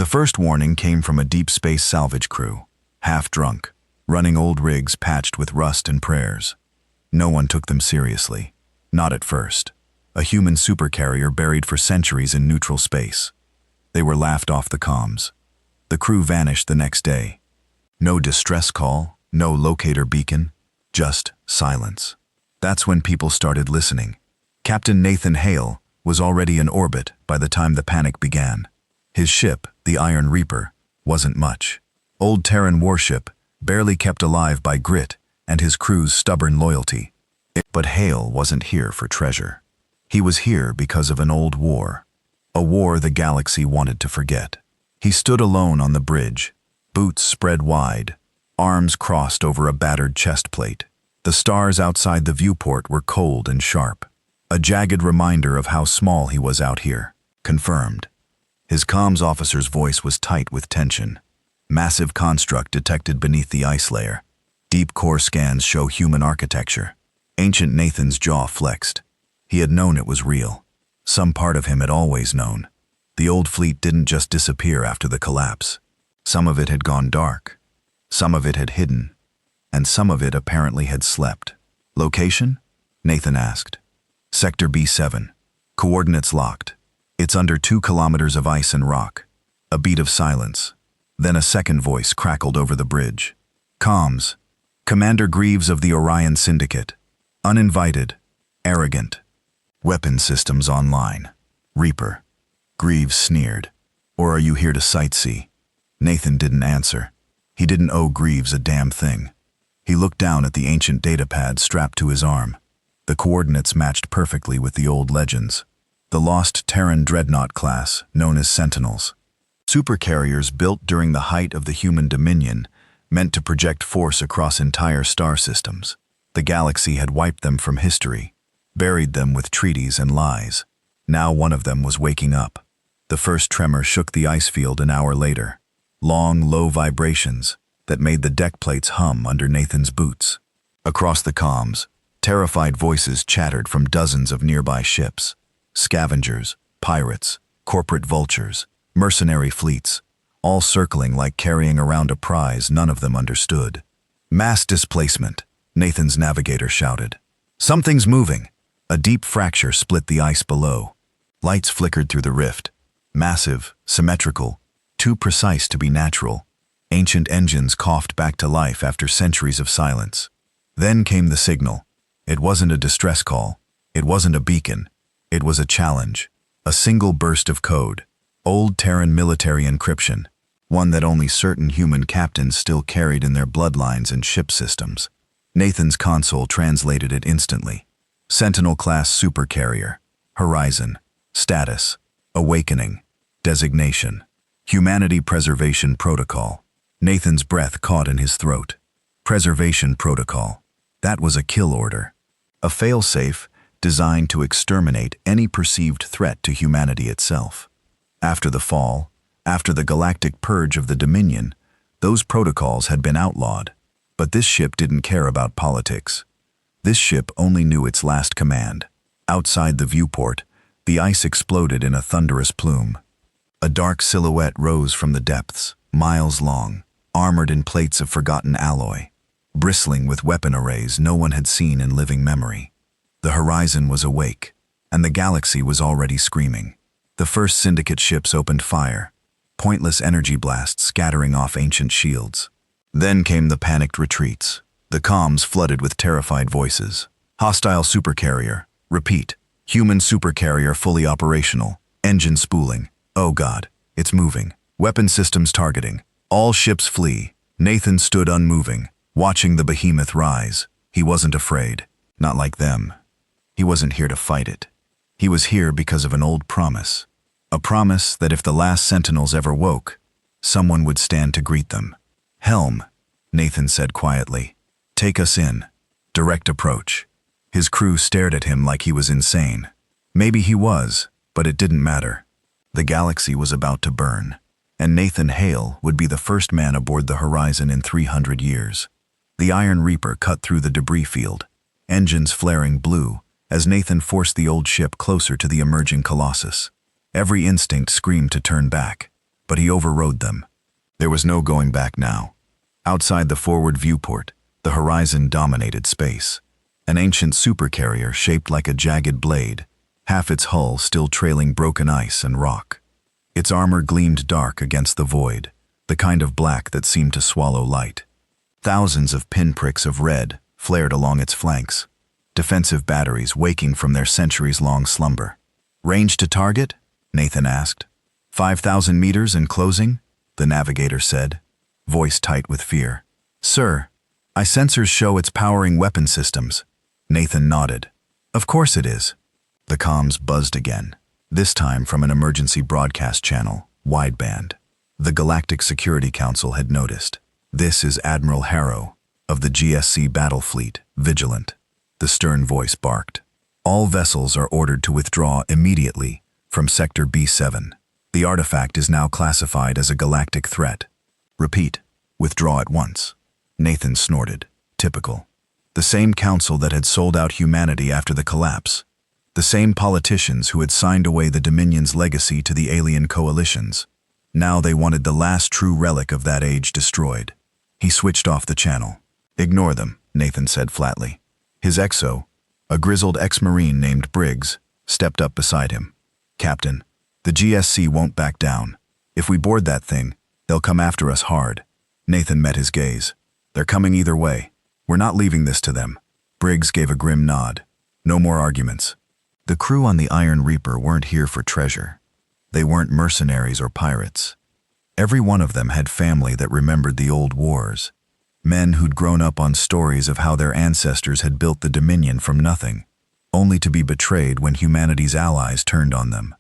The first warning came from a deep space salvage crew, half drunk, running old rigs patched with rust and prayers. No one took them seriously. Not at first. A human supercarrier buried for centuries in neutral space. They were laughed off the comms. The crew vanished the next day. No distress call, no locator beacon, just silence. That's when people started listening. Captain Nathan Hale was already in orbit by the time the panic began. His ship, the Iron Reaper, wasn't much. Old Terran warship, barely kept alive by grit and his crew's stubborn loyalty. But Hale wasn't here for treasure. He was here because of an old war. A war the galaxy wanted to forget. He stood alone on the bridge, boots spread wide, arms crossed over a battered chest plate. The stars outside the viewport were cold and sharp. A jagged reminder of how small he was out here. Confirmed. His comms officer's voice was tight with tension. Massive construct detected beneath the ice layer. Deep core scans show human architecture. Ancient Nathan's jaw flexed. He had known it was real. Some part of him had always known. The old fleet didn't just disappear after the collapse. Some of it had gone dark. Some of it had hidden. And some of it apparently had slept. Location? Nathan asked. Sector B7. Coordinates locked. It's under 2 kilometers of ice and rock. A beat of silence. Then a second voice crackled over the bridge. Comms. Commander Greaves of the Orion Syndicate. Uninvited. Arrogant. Weapon systems online. Reaper. Greaves sneered. Or are you here to sightsee? Nathan didn't answer. He didn't owe Greaves a damn thing. He looked down at the ancient datapad strapped to his arm. The coordinates matched perfectly with the old legends. The lost Terran dreadnought class, known as Sentinels. Supercarriers built during the height of the human dominion, meant to project force across entire star systems. The galaxy had wiped them from history, buried them with treaties and lies. Now one of them was waking up. The first tremor shook the ice field an hour later. Long, low vibrations that made the deck plates hum under Nathan's boots. Across the comms, terrified voices chattered from dozens of nearby ships. Scavengers, pirates, corporate vultures, mercenary fleets, all circling like carrying around a prize none of them understood. Mass displacement, Nathan's navigator shouted. Something's moving. A deep fracture split the ice below. Lights flickered through the rift. Massive, symmetrical, too precise to be natural. Ancient engines coughed back to life after centuries of silence. Then came the signal. It wasn't a distress call. It wasn't a beacon. It was a challenge. A single burst of code. Old Terran military encryption. One that only certain human captains still carried in their bloodlines and ship systems. Nathan's console translated it instantly. Sentinel-class supercarrier. Horizon. Status. Awakening. Designation. Humanity Preservation Protocol. Nathan's breath caught in his throat. Preservation Protocol. That was a kill order. A failsafe designed to exterminate any perceived threat to humanity itself. After the fall, after the galactic purge of the Dominion, those protocols had been outlawed. But this ship didn't care about politics. This ship only knew its last command. Outside the viewport, the ice exploded in a thunderous plume. A dark silhouette rose from the depths, miles long, armored in plates of forgotten alloy, bristling with weapon arrays no one had seen in living memory. The horizon was awake, and the galaxy was already screaming. The first syndicate ships opened fire, pointless energy blasts scattering off ancient shields. Then came the panicked retreats. The comms flooded with terrified voices. Hostile supercarrier. Repeat. Human supercarrier fully operational. Engine spooling. Oh God, it's moving. Weapon systems targeting. All ships flee. Nathan stood unmoving, watching the behemoth rise. He wasn't afraid. Not like them. He wasn't here to fight it. He was here because of an old promise. A promise that if the last Sentinels ever woke, someone would stand to greet them. Helm, Nathan said quietly. Take us in. Direct approach. His crew stared at him like he was insane. Maybe he was, but it didn't matter. The galaxy was about to burn, and Nathan Hale would be the first man aboard the Horizon in 300 years. The Iron Reaper cut through the debris field, engines flaring blue, as Nathan forced the old ship closer to the emerging colossus. Every instinct screamed to turn back. but he overrode them. There was no going back now. Outside the forward viewport, the horizon dominated space. An ancient supercarrier shaped like a jagged blade, half its hull still trailing broken ice and rock. Its armor gleamed dark against the void, the kind of black that seemed to swallow light. Thousands of pinpricks of red flared along its flanks, defensive batteries waking from their centuries-long slumber. "Range to target?" Nathan asked. 5,000 meters and closing?" the navigator said, voice tight with fear. "Sir, our sensors show it's powering weapon systems." Nathan nodded. "Of course it is." The comms buzzed again, this time from an emergency broadcast channel, wideband. The Galactic Security Council had noticed. "This is Admiral Harrow, of the GSC battle fleet, vigilant," the stern voice barked. "All vessels are ordered to withdraw immediately from Sector B7. The artifact is now classified as a galactic threat. Repeat, withdraw at once." Nathan snorted. Typical. The same council that had sold out humanity after the collapse. The same politicians who had signed away the Dominion's legacy to the alien coalitions. Now they wanted the last true relic of that age destroyed. He switched off the channel. "Ignore them," Nathan said flatly. His XO, a grizzled ex-Marine named Briggs, stepped up beside him. "Captain, the GSC won't back down. If we board that thing, they'll come after us hard." Nathan met his gaze. "They're coming either way. We're not leaving this to them." Briggs gave a grim nod. "No more arguments." The crew on the Iron Reaper weren't here for treasure. They weren't mercenaries or pirates. Every one of them had family that remembered the old wars. Men who'd grown up on stories of how their ancestors had built the Dominion from nothing, only to be betrayed when humanity's allies turned on them.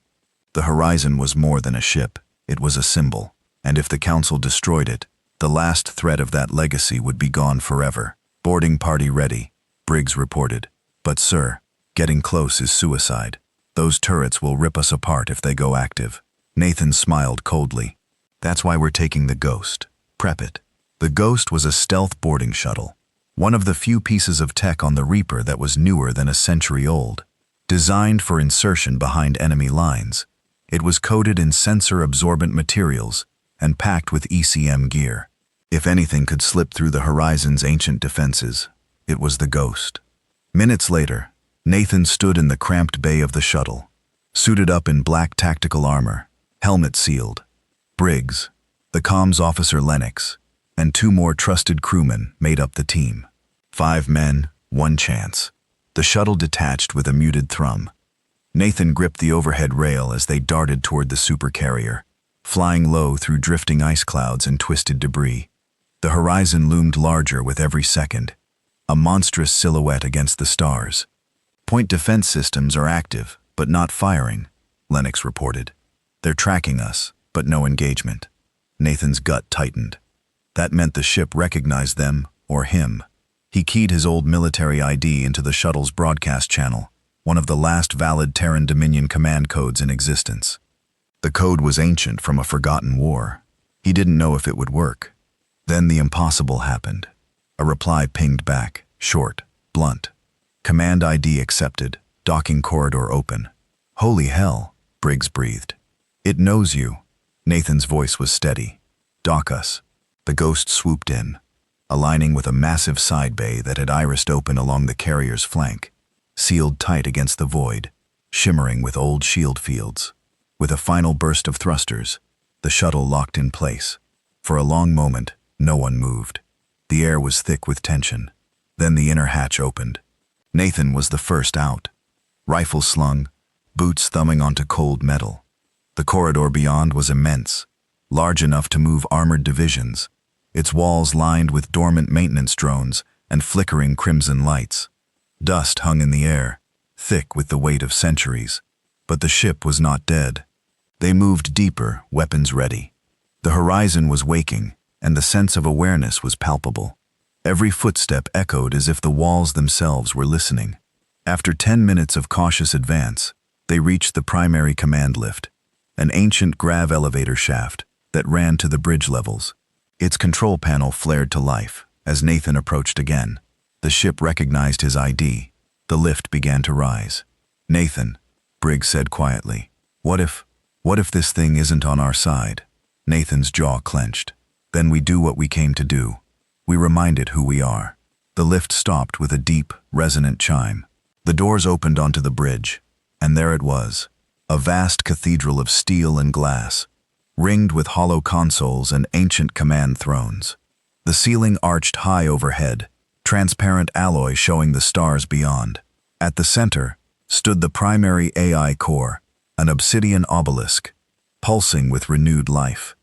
The horizon was more than a ship. It was a symbol, and if the Council destroyed it, the last thread of that legacy would be gone forever. "Boarding party ready," Briggs reported. "But sir, getting close is suicide. Those turrets will rip us apart if they go active." Nathan smiled coldly. "That's why we're taking the Ghost. Prep it." The Ghost was a stealth boarding shuttle, one of the few pieces of tech on the Reaper that was newer than a century old. Designed for insertion behind enemy lines, it was coated in sensor-absorbent materials and packed with ECM gear. If anything could slip through the horizon's ancient defenses, it was the Ghost. Minutes later, Nathan stood in the cramped bay of the shuttle, suited up in black tactical armor, helmet sealed. Briggs, the comms officer Lennox, and 2 more trusted crewmen made up the team. 5 men, 1 chance. The shuttle detached with a muted thrum. Nathan gripped the overhead rail as they darted toward the supercarrier, flying low through drifting ice clouds and twisted debris. The horizon loomed larger with every second, a monstrous silhouette against the stars. "Point defense systems are active, but not firing," Lennox reported. "They're tracking us, but no engagement." Nathan's gut tightened. That meant the ship recognized them, or him. He keyed his old military ID into the shuttle's broadcast channel, one of the last valid Terran Dominion command codes in existence. The code was ancient from a forgotten war. He didn't know if it would work. Then the impossible happened. A reply pinged back, short, blunt. "Command ID accepted, docking corridor open." "Holy hell," Briggs breathed. "It knows you." Nathan's voice was steady. "Dock us." The Ghost swooped in, aligning with a massive side bay that had irised open along the carrier's flank, sealed tight against the void, shimmering with old shield fields. With a final burst of thrusters, the shuttle locked in place. For a long moment, no one moved. The air was thick with tension. Then the inner hatch opened. Nathan was the first out. Rifle slung, boots thumbing onto cold metal. The corridor beyond was immense, large enough to move armored divisions, its walls lined with dormant maintenance drones and flickering crimson lights. Dust hung in the air, thick with the weight of centuries. But the ship was not dead. They moved deeper, weapons ready. The horizon was waking, and the sense of awareness was palpable. Every footstep echoed as if the walls themselves were listening. After 10 minutes of cautious advance, they reached the primary command lift, an ancient grav elevator shaft that ran to the bridge levels. Its control panel flared to life as Nathan approached again. The ship recognized his ID. The lift began to rise. "Nathan," Briggs said quietly, What if this thing isn't on our side?" Nathan's jaw clenched. Then we do what we came to do. We remind it who we are. The lift stopped with a deep, resonant chime. The doors opened onto the bridge, and there it was, a vast cathedral of steel and glass, ringed with hollow consoles and ancient command thrones. The ceiling arched high overhead, transparent alloy showing the stars beyond. At the center stood the primary AI core, an obsidian obelisk, pulsing with renewed life.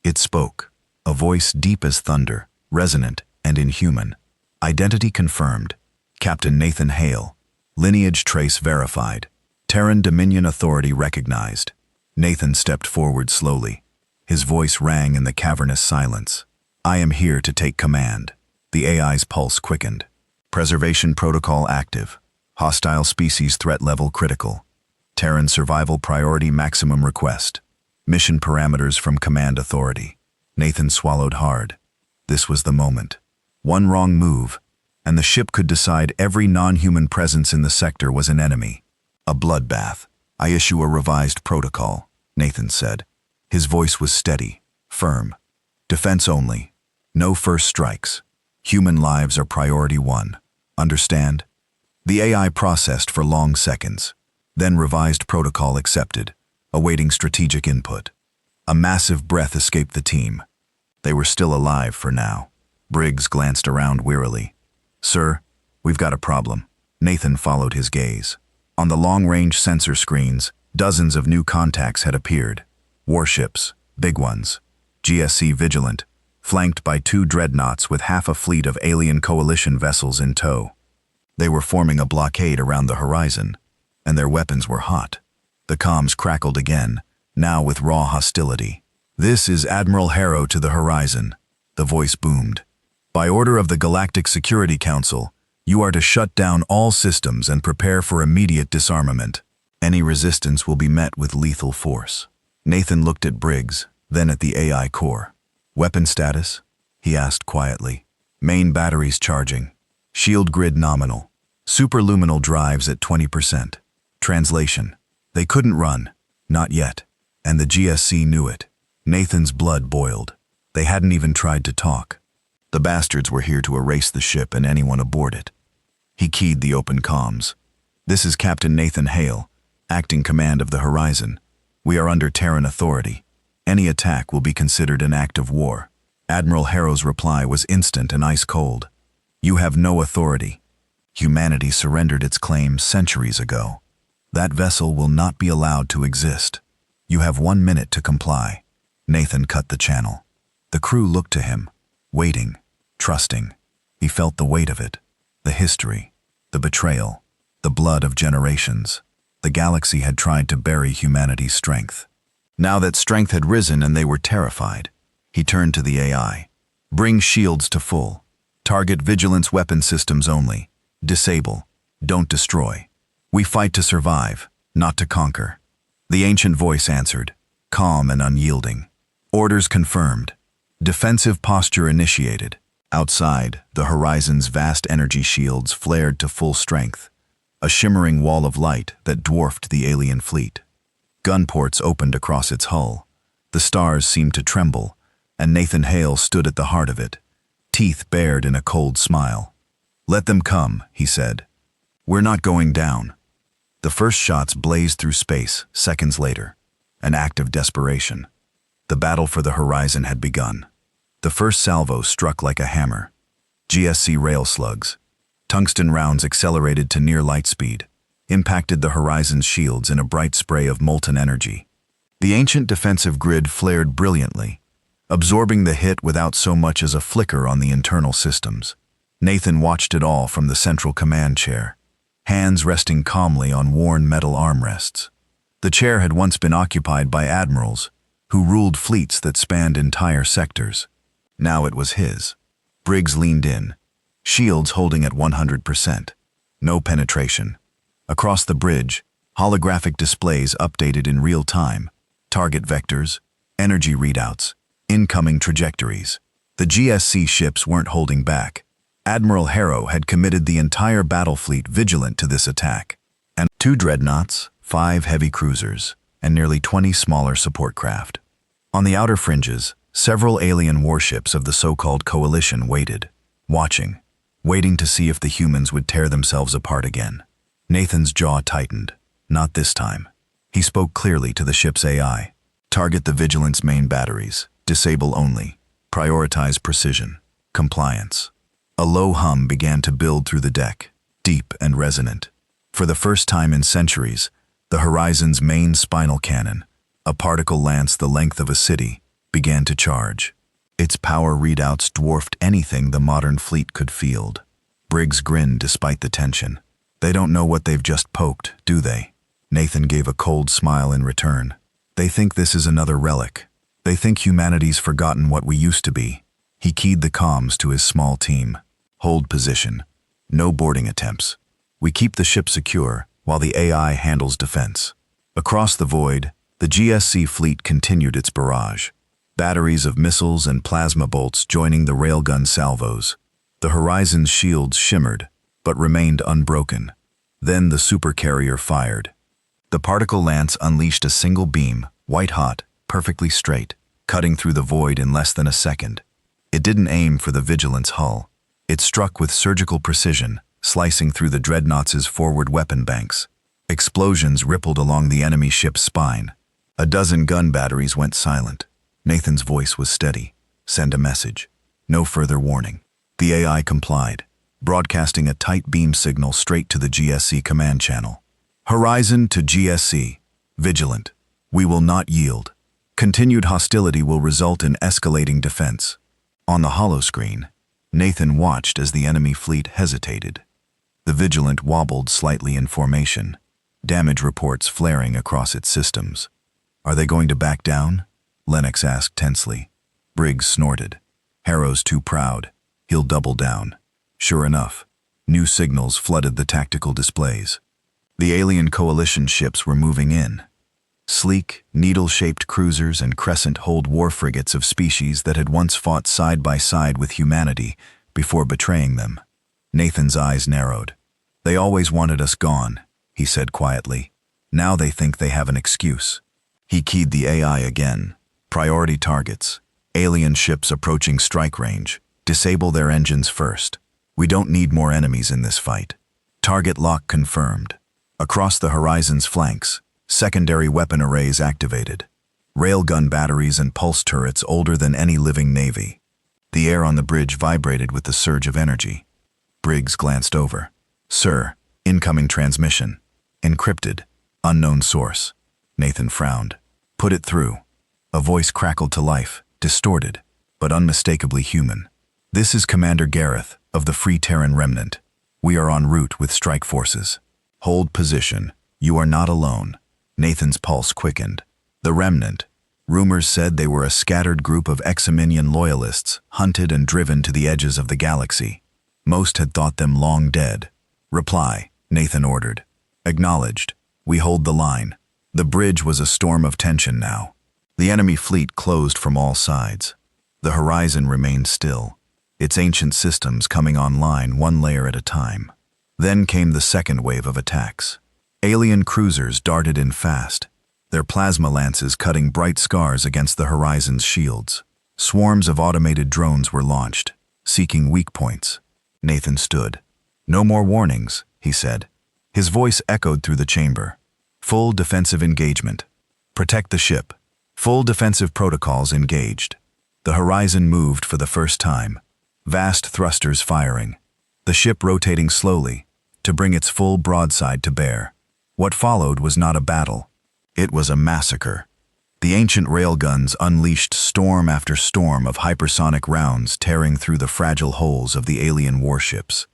It spoke, a voice deep as thunder, resonant and inhuman. Identity confirmed. Captain Nathan Hale. Lineage trace verified. Terran Dominion authority recognized. Nathan stepped forward slowly. His voice rang in the cavernous silence. I am here to take command. The AI's pulse quickened. Preservation protocol active. Hostile species threat level critical. Terran survival priority maximum request. Mission parameters from command authority. Nathan swallowed hard. This was the moment. One wrong move, and the ship could decide every non-human presence in the sector was an enemy. A bloodbath. I issue a revised protocol, Nathan said. His voice was steady, firm. Defense only. No first strikes. Human lives are priority one. Understand? The AI processed for long seconds. Then revised protocol accepted, awaiting strategic input. A massive breath escaped the team. They were still alive for now. Briggs glanced around wearily. Sir, we've got a problem. Nathan followed his gaze. On the long-range sensor screens, dozens of new contacts had appeared. Warships, big ones. GSC Vigilant, flanked by 2 dreadnoughts with half a fleet of alien coalition vessels in tow. They were forming a blockade around the horizon, and their weapons were hot. The comms crackled again, now with raw hostility. This is Admiral Harrow to the horizon. The voice boomed. By order of the Galactic Security Council, you are to shut down all systems and prepare for immediate disarmament. Any resistance will be met with lethal force. Nathan looked at Briggs, then at the AI core. Weapon status? He asked quietly. Main batteries charging. Shield grid nominal. Superluminal drives at 20%. Translation. They couldn't run. Not yet. And the GSC knew it. Nathan's blood boiled. They hadn't even tried to talk. The bastards were here to erase the ship and anyone aboard it. He keyed the open comms. This is Captain Nathan Hale, acting command of the Horizon. We are under Terran authority. Any attack will be considered an act of war. Admiral Harrow's reply was instant and ice cold. You have no authority. Humanity surrendered its claim centuries ago. That vessel will not be allowed to exist. You have 1 minute to comply. Nathan cut the channel. The crew looked to him, waiting, trusting. He felt the weight of it, the history, the betrayal, the blood of generations. The galaxy had tried to bury humanity's strength. Now that strength had risen and they were terrified, he turned to the AI. Bring shields to full. Target vigilance weapon systems only. Disable. Don't destroy. We fight to survive, not to conquer. The ancient voice answered, calm and unyielding. Orders confirmed. Defensive posture initiated. Outside, the Horizon's vast energy shields flared to full strength, a shimmering wall of light that dwarfed the alien fleet. Gun ports opened across its hull. The stars seemed to tremble, and Nathan Hale stood at the heart of it, teeth bared in a cold smile. Let them come, he said. We're not going down. The first shots blazed through space seconds later, an act of desperation. The battle for the Horizon had begun. The first salvo struck like a hammer. GSC rail slugs. Tungsten rounds accelerated to near light speed, impacted the Horizon's shields in a bright spray of molten energy. The ancient defensive grid flared brilliantly, absorbing the hit without so much as a flicker on the internal systems. Nathan watched it all from the central command chair, hands resting calmly on worn metal armrests. The chair had once been occupied by admirals who ruled fleets that spanned entire sectors. Now it was his. Briggs leaned in, shields holding at 100%. No penetration. Across the bridge, holographic displays updated in real time. Target vectors, energy readouts, incoming trajectories. The GSC ships weren't holding back. Admiral Harrow had committed the entire battle fleet vigilant to this attack. And 2 dreadnoughts, 5 heavy cruisers, and nearly 20 smaller support craft. On the outer fringes, several alien warships of the so-called coalition waited, waiting to see if the humans would tear themselves apart again. Nathan's jaw tightened. Not this time. He spoke clearly to the ship's AI. Target the Vigilance main batteries. Disable only. Prioritize precision. Compliance. A low hum began to build through the deck, deep and resonant. For the first time in centuries, the Horizon's main spinal cannon, a particle lance the length of a city, began to charge. Its power readouts dwarfed anything the modern fleet could field. Briggs grinned despite the tension. They don't know what they've just poked, do they? Nathan gave a cold smile in return. They think this is another relic. They think humanity's forgotten what we used to be. He keyed the comms to his small team. Hold position. No boarding attempts. We keep the ship secure while the AI handles defense. Across the void, the GSC fleet continued its barrage. Batteries of missiles and plasma bolts joining the railgun salvos. The Horizon's shields shimmered, but remained unbroken. Then the Supercarrier fired. The particle lance unleashed a single beam, white-hot, perfectly straight, cutting through the void in less than a second. It didn't aim for the Vigilance hull. It struck with surgical precision, slicing through the Dreadnoughts' forward weapon banks. Explosions rippled along the enemy ship's spine. A dozen gun batteries went silent. Nathan's voice was steady. Send a message. No further warning. The AI complied, broadcasting a tight beam signal straight to the GSC command channel. Horizon to GSC. Vigilant. We will not yield. Continued hostility will result in escalating defense. On the holoscreen, Nathan watched as the enemy fleet hesitated. The Vigilant wobbled slightly in formation, damage reports flaring across its systems. Are they going to back down? Lennox asked tensely. Briggs snorted. Harrow's too proud. He'll double down. Sure enough, new signals flooded the tactical displays. The alien coalition ships were moving in. Sleek, needle-shaped cruisers and crescent-hulled war frigates of species that had once fought side by side with humanity before betraying them. Nathan's eyes narrowed. They always wanted us gone, he said quietly. Now they think they have an excuse. He keyed the AI again. Priority targets. Alien ships approaching strike range. Disable their engines first. We don't need more enemies in this fight. Target lock confirmed. Across the Horizon's flanks, secondary weapon arrays activated. Railgun batteries and pulse turrets older than any living navy. The air on the bridge vibrated with the surge of energy. Briggs glanced over. Sir, incoming transmission. Encrypted. Unknown source. Nathan frowned. Put it through. A voice crackled to life, distorted, but unmistakably human. This is Commander Gareth of the Free Terran Remnant. We are en route with strike forces. Hold position. You are not alone. Nathan's pulse quickened. The Remnant. Rumors said they were a scattered group of Examinian loyalists, hunted and driven to the edges of the galaxy. Most had thought them long dead. Reply, Nathan ordered. Acknowledged. We hold the line. The bridge was a storm of tension now. The enemy fleet closed from all sides. The Horizon remained still, its ancient systems coming online one layer at a time. Then came the second wave of attacks. Alien cruisers darted in fast, their plasma lances cutting bright scars against the Horizon's shields. Swarms of automated drones were launched, seeking weak points. Nathan stood. No more warnings, he said. His voice echoed through the chamber. Full defensive engagement. Protect the ship. Full defensive protocols engaged. The Horizon moved for the first time. Vast thrusters firing. The ship rotating slowly to bring its full broadside to bear. What followed was not a battle. It was a massacre. The ancient railguns unleashed storm after storm of hypersonic rounds tearing through the fragile hulls of the alien warships.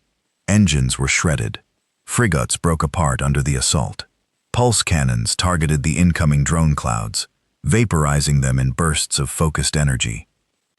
Engines were shredded. Frigates broke apart under the assault. Pulse cannons targeted the incoming drone clouds, vaporizing them in bursts of focused energy.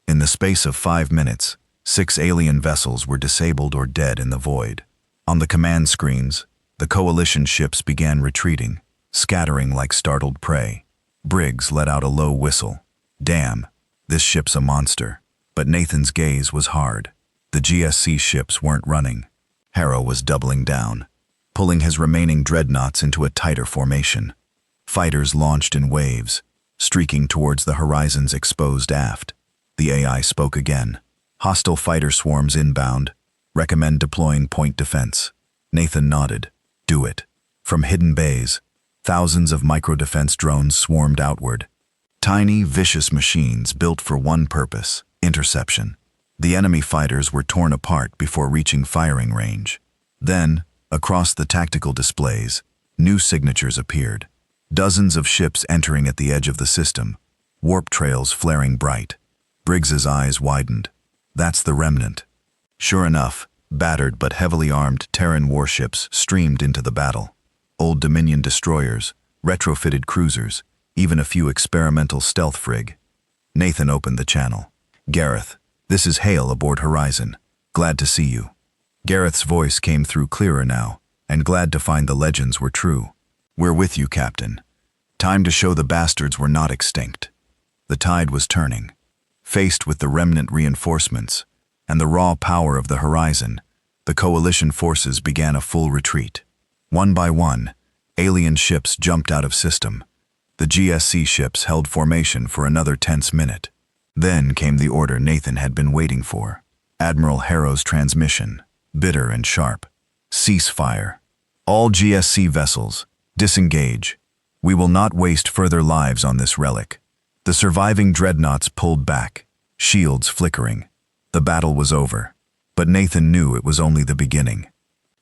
In the space of 5 minutes, 6 alien vessels were disabled or dead in the void. On the command screens, the coalition ships began retreating, scattering like startled prey. Briggs let out a low whistle. Damn, this ship's a monster. But Nathan's gaze was hard. The GSC ships weren't running. Harrow was doubling down, pulling his remaining dreadnoughts into a tighter formation. Fighters launched in waves, streaking towards the horizon's exposed aft. The AI spoke again. Hostile fighter swarms inbound. Recommend deploying point defense. Nathan nodded. Do it. From hidden bays, thousands of micro-defense drones swarmed outward. Tiny, vicious machines built for one purpose: interception. The enemy fighters were torn apart before reaching firing range. Then, across the tactical displays, new signatures appeared. Dozens of ships entering at the edge of the system, warp trails flaring bright. Briggs's eyes widened. That's the remnant. Sure enough, battered but heavily armed Terran warships streamed into the battle. Old Dominion destroyers, retrofitted cruisers, even a few experimental stealth frig. Nathan opened the channel. Gareth, this is Hale aboard Horizon. Glad to see you. Gareth's voice came through clearer now, and glad to find the legends were true. We're with you, Captain. Time to show the bastards we're not extinct. The tide was turning. Faced with the remnant reinforcements and the raw power of the Horizon, the coalition forces began a full retreat. One by one, alien ships jumped out of system. The GSC ships held formation for another tense minute. Then came the order Nathan had been waiting for. Admiral Harrow's transmission, bitter and sharp. Cease fire. All GSC vessels, disengage. We will not waste further lives on this relic. The surviving dreadnoughts pulled back, shields flickering. The battle was over, but Nathan knew it was only the beginning.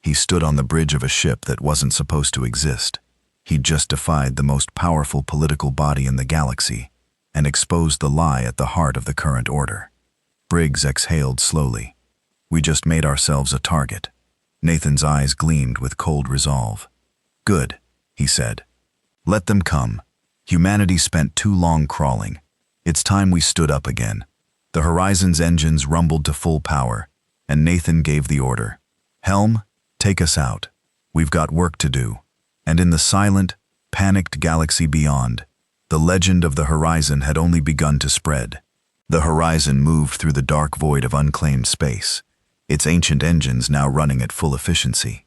He stood on the bridge of a ship that wasn't supposed to exist. He'd just defied the most powerful political body in the galaxy and exposed the lie at the heart of the current order. Briggs exhaled slowly. We just made ourselves a target. Nathan's eyes gleamed with cold resolve. Good, he said. Let them come. Humanity spent too long crawling. It's time we stood up again. The Horizon's engines rumbled to full power, and Nathan gave the order. Helm, take us out. We've got work to do. And in the silent, panicked galaxy beyond, the legend of the Horizon had only begun to spread. The Horizon moved through the dark void of unclaimed space, its ancient engines now running at full efficiency.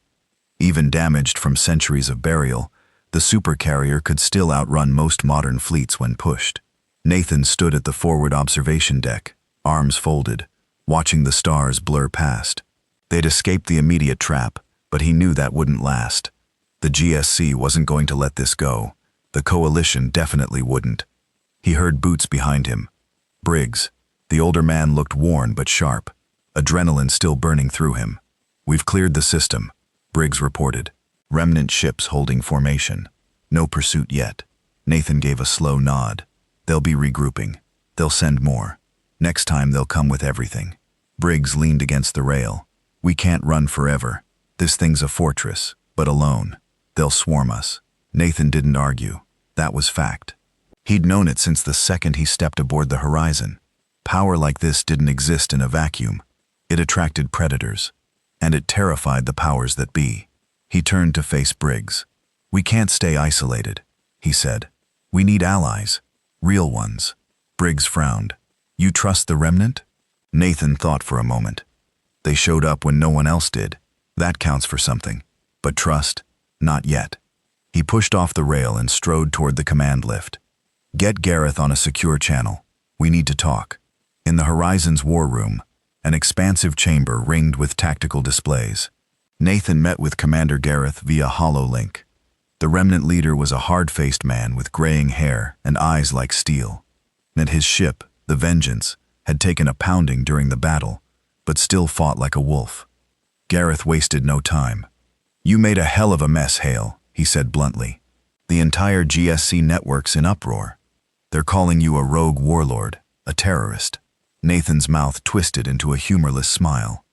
Even damaged from centuries of burial, the Supercarrier could still outrun most modern fleets when pushed. Nathan stood at the forward observation deck, arms folded, watching the stars blur past. They'd escaped the immediate trap, but he knew that wouldn't last. The GSC wasn't going to let this go. The coalition definitely wouldn't. He heard boots behind him. Briggs. The older man looked worn but sharp, adrenaline still burning through him. We've cleared the system, Briggs reported. Remnant ships holding formation. No pursuit yet. Nathan gave a slow nod. They'll be regrouping. They'll send more. Next time they'll come with everything. Briggs leaned against the rail. We can't run forever. This thing's a fortress, but alone. They'll swarm us. Nathan didn't argue. That was fact. He'd known it since the second he stepped aboard the Horizon. Power like this didn't exist in a vacuum. It attracted predators, and it terrified the powers that be. He turned to face Briggs. We can't stay isolated, he said. We need allies. Real ones. Briggs frowned. You trust the remnant? Nathan thought for a moment. They showed up when no one else did. That counts for something. But trust? Not yet. He pushed off the rail and strode toward the command lift. Get Gareth on a secure channel. We need to talk. In the Horizon's war room, an expansive chamber ringed with tactical displays. Nathan met with Commander Gareth via hololink. The remnant leader was a hard-faced man with graying hair and eyes like steel. And his ship, the Vengeance, had taken a pounding during the battle, but still fought like a wolf. Gareth wasted no time. You made a hell of a mess, Hale, he said bluntly. The entire GSC network's in uproar. They're calling you a rogue warlord, a terrorist. Nathan's mouth twisted into a humorless smile.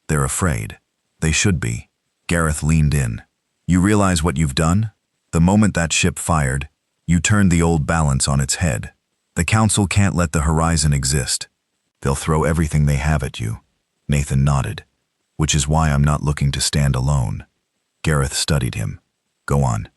They're afraid. They should be. Gareth leaned in. You realize what you've done? The moment that ship fired, you turned the old balance on its head. The Council can't let the Horizon exist. They'll throw everything they have at you. Nathan nodded. Which is why I'm not looking to stand alone. Gareth studied him. Go on.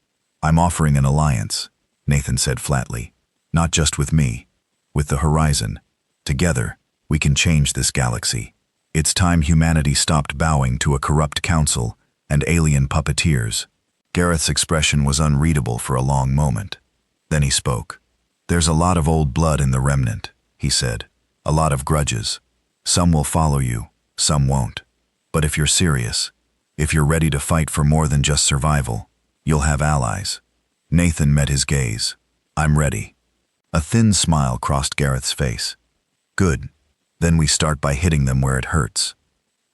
I'm offering an alliance, Nathan said flatly. Not just with me. With the Horizon. Together, we can change this galaxy. It's time humanity stopped bowing to a corrupt council and alien puppeteers. Gareth's expression was unreadable for a long moment. Then he spoke. There's a lot of old blood in the remnant, he said. A lot of grudges. Some will follow you, some won't. But if you're serious, if you're ready to fight for more than just survival, you'll have allies. Nathan met his gaze. I'm ready. A thin smile crossed Gareth's face. Good. Then we start by hitting them where it hurts.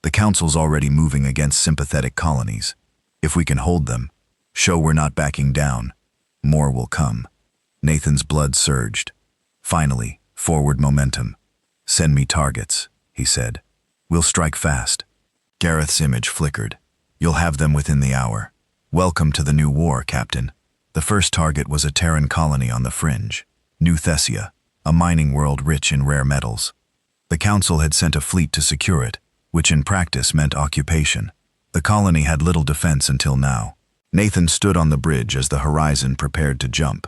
The council's already moving against sympathetic colonies. If we can hold them, show we're not backing down, more will come. Nathan's blood surged. Finally, forward momentum. Send me targets, he said. We'll strike fast. Gareth's image flickered. You'll have them within the hour. Welcome to the new war, Captain. The first target was a Terran colony on the fringe, New Thessia, a mining world rich in rare metals. The Council had sent a fleet to secure it, which in practice meant occupation. The colony had little defense until now. Nathan stood on the bridge as the horizon prepared to jump.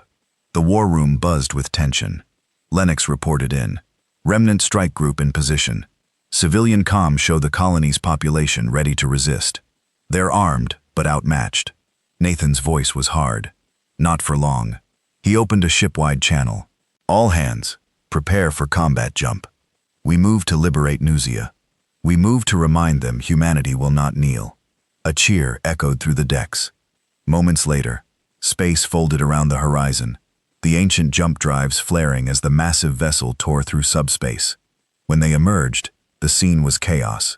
The war room buzzed with tension. Lennox reported in. Remnant strike group in position. Civilian comms show the colony's population ready to resist. They're armed, but outmatched. Nathan's voice was hard. Not for long. He opened a ship-wide channel. All hands, prepare for combat jump. We move to liberate Nuzia. We move to remind them humanity will not kneel. A cheer echoed through the decks. Moments later, space folded around the horizon, the ancient jump drives flaring as the massive vessel tore through subspace. When they emerged, the scene was chaos.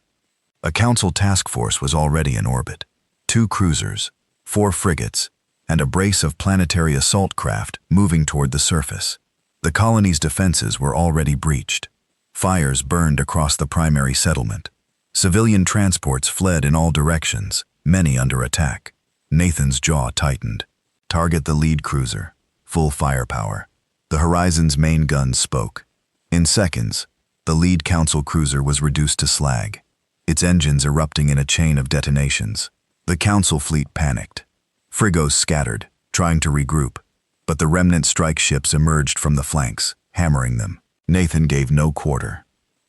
A council task force was already in orbit. 2 cruisers, 4 frigates, and a brace of planetary assault craft moving toward the surface. The colony's defenses were already breached. Fires burned across the primary settlement. Civilian transports fled in all directions, many under attack. Nathan's jaw tightened. Target the lead cruiser. Full firepower. The Horizon's main guns spoke. In seconds, the lead council cruiser was reduced to slag, its engines erupting in a chain of detonations. The council fleet panicked. Frigos scattered, trying to regroup, but the remnant strike ships emerged from the flanks, hammering them. Nathan gave no quarter.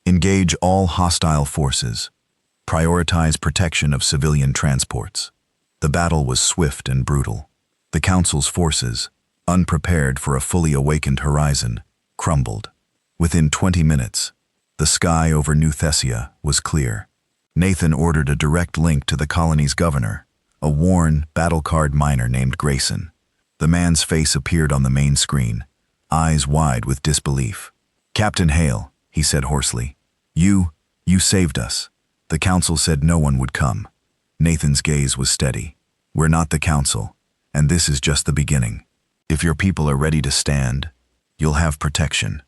Engage all hostile forces. Prioritize protection of civilian transports. The battle was swift and brutal. The council's forces, unprepared for a fully awakened horizon, crumbled. Within 20 minutes, the sky over New Thessia was clear. Nathan ordered a direct link to the colony's governor, a worn, battle-scarred miner named Grayson. The man's face appeared on the main screen, eyes wide with disbelief. Captain Hale, he said hoarsely, you saved us. The council said no one would come. Nathan's gaze was steady. We're not the council, and this is just the beginning. If your people are ready to stand, you'll have protection.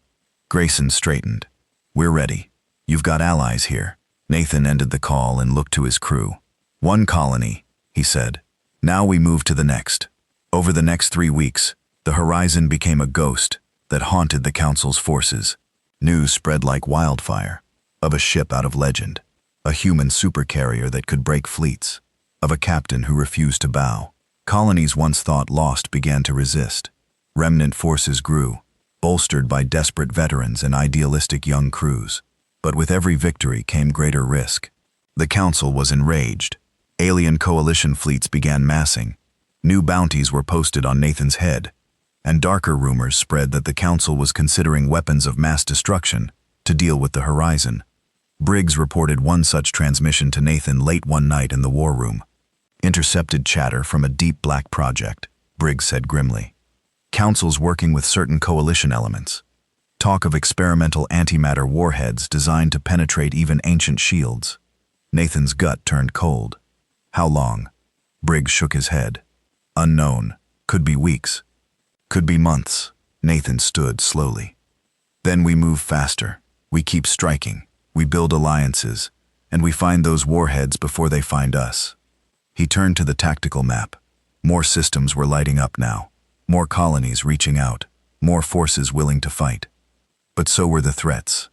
Grayson straightened. We're ready. You've got allies here. Nathan ended the call and looked to his crew. 1 colony, he said. Now we move to the next. Over the next 3 weeks, the horizon became a ghost that haunted the council's forces. News spread like wildfire. Of a ship out of legend. A human supercarrier that could break fleets. Of a captain who refused to bow. Colonies once thought lost began to resist. Remnant forces grew, bolstered by desperate veterans and idealistic young crews. But with every victory came greater risk. The council was enraged. Alien coalition fleets began massing. New bounties were posted on Nathan's head, and darker rumors spread that the council was considering weapons of mass destruction to deal with the horizon. Briggs reported one such transmission to Nathan late one night in the war room. Intercepted chatter from a deep black project, Briggs said grimly. Council's working with certain coalition elements. Talk of experimental antimatter warheads designed to penetrate even ancient shields. Nathan's gut turned cold. How long? Briggs shook his head. Unknown. Could be weeks. Could be months. Nathan stood slowly. Then we move faster. We keep striking. We build alliances. And we find those warheads before they find us. He turned to the tactical map. More systems were lighting up now. More colonies reaching out. More forces willing to fight. But so were the threats.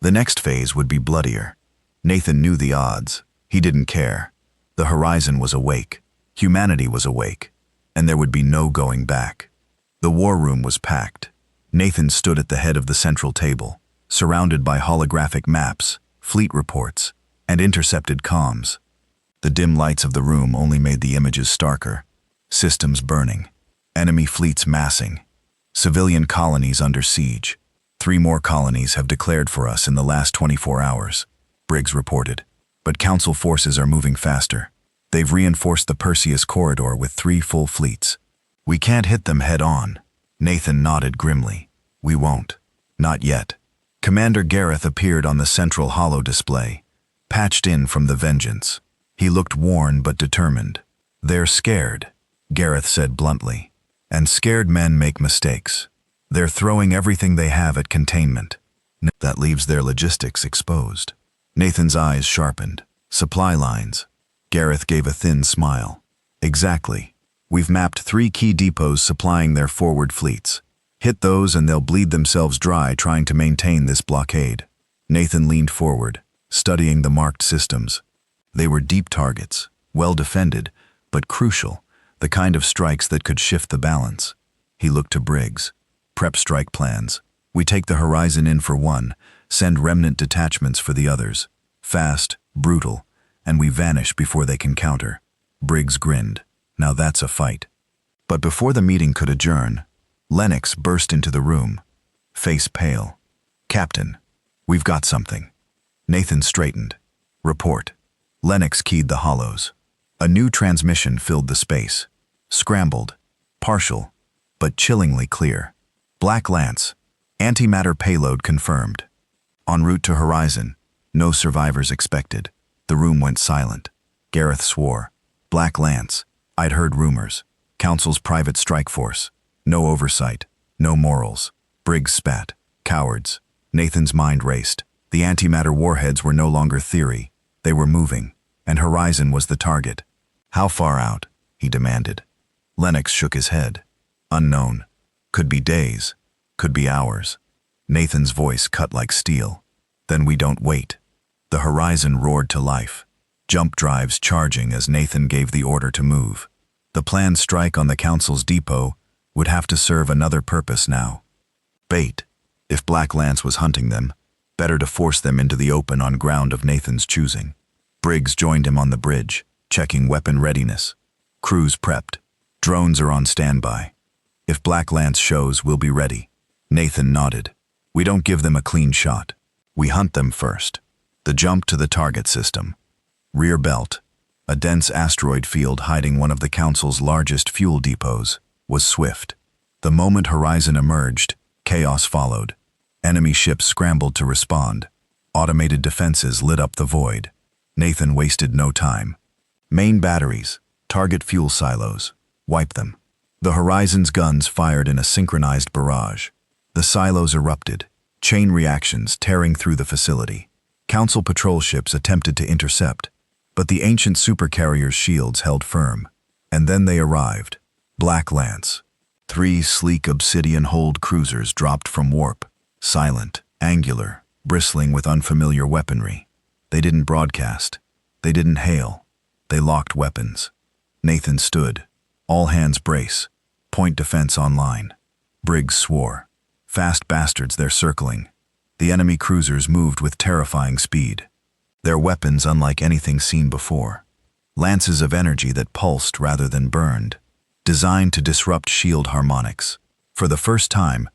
The next phase would be bloodier. Nathan knew the odds. He didn't care. The horizon was awake. Humanity was awake. And there would be no going back. The war room was packed. Nathan stood at the head of the central table, surrounded by holographic maps, fleet reports, and intercepted comms. The dim lights of the room only made the images starker. Systems burning. Enemy fleets massing. Civilian colonies under siege. 3 more colonies have declared for us in the last 24 hours, Briggs reported. But Council forces are moving faster. They've reinforced the Perseus corridor with 3 full fleets. We can't hit them head-on. Nathan nodded grimly. We won't. Not yet. Commander Gareth appeared on the central holo display, patched in from the Vengeance. He looked worn but determined. They're scared, Gareth said bluntly. And scared men make mistakes. They're throwing everything they have at containment. That leaves their logistics exposed. Nathan's eyes sharpened. Supply lines. Gareth gave a thin smile. Exactly. We've mapped 3 key depots supplying their forward fleets. Hit those and they'll bleed themselves dry trying to maintain this blockade. Nathan leaned forward, studying the marked systems. They were deep targets, well defended, but crucial. The kind of strikes that could shift the balance. He looked to Briggs. Prep strike plans. We take the horizon in for one, send remnant detachments for the others. Fast, brutal, and we vanish before they can counter. Briggs grinned. Now that's a fight. But before the meeting could adjourn, Lennox burst into the room, face pale. Captain, we've got something. Nathan straightened. Report. Lennox keyed the hollows. A new transmission filled the space. Scrambled, partial, but chillingly clear. Black Lance, antimatter payload confirmed. En route to Horizon, no survivors expected. The room went silent. Gareth swore. Black Lance, I'd heard rumors. Council's private strike force. No oversight, no morals. Briggs spat. Cowards. Nathan's mind raced. The antimatter warheads were no longer theory. They were moving, and Horizon was the target. How far out? He demanded. Lennox shook his head. Unknown. Could be days. Could be hours. Nathan's voice cut like steel. Then we don't wait. The Horizon roared to life. Jump drives charging as Nathan gave the order to move. The planned strike on the Council's depot would have to serve another purpose now. Bait. If Black Lance was hunting them, better to force them into the open on ground of Nathan's choosing. Briggs joined him on the bridge, checking weapon readiness. Crews prepped. Drones are on standby. If Black Lance shows, we'll be ready. Nathan nodded. We don't give them a clean shot. We hunt them first. The jump to the target system. Rear belt, a dense asteroid field hiding one of the Council's largest fuel depots, was swift. The moment Horizon emerged, chaos followed. Enemy ships scrambled to respond. Automated defenses lit up the void. Nathan wasted no time. Main batteries, target fuel silos. Wipe them. The Horizon's guns fired in a synchronized barrage. The silos erupted, chain reactions tearing through the facility. Council patrol ships attempted to intercept, but the ancient Supercarrier's shields held firm. And then they arrived. Black Lance. 3 sleek obsidian-hulled cruisers dropped from warp, silent, angular, bristling with unfamiliar weaponry. They didn't broadcast. They didn't hail. They locked weapons. Nathan stood. All hands brace. Point defense online. Briggs swore. Fast bastards, they're circling. The enemy cruisers moved with terrifying speed. Their weapons unlike anything seen before. Lances of energy that pulsed rather than burned. Designed to disrupt shield harmonics. For the first time,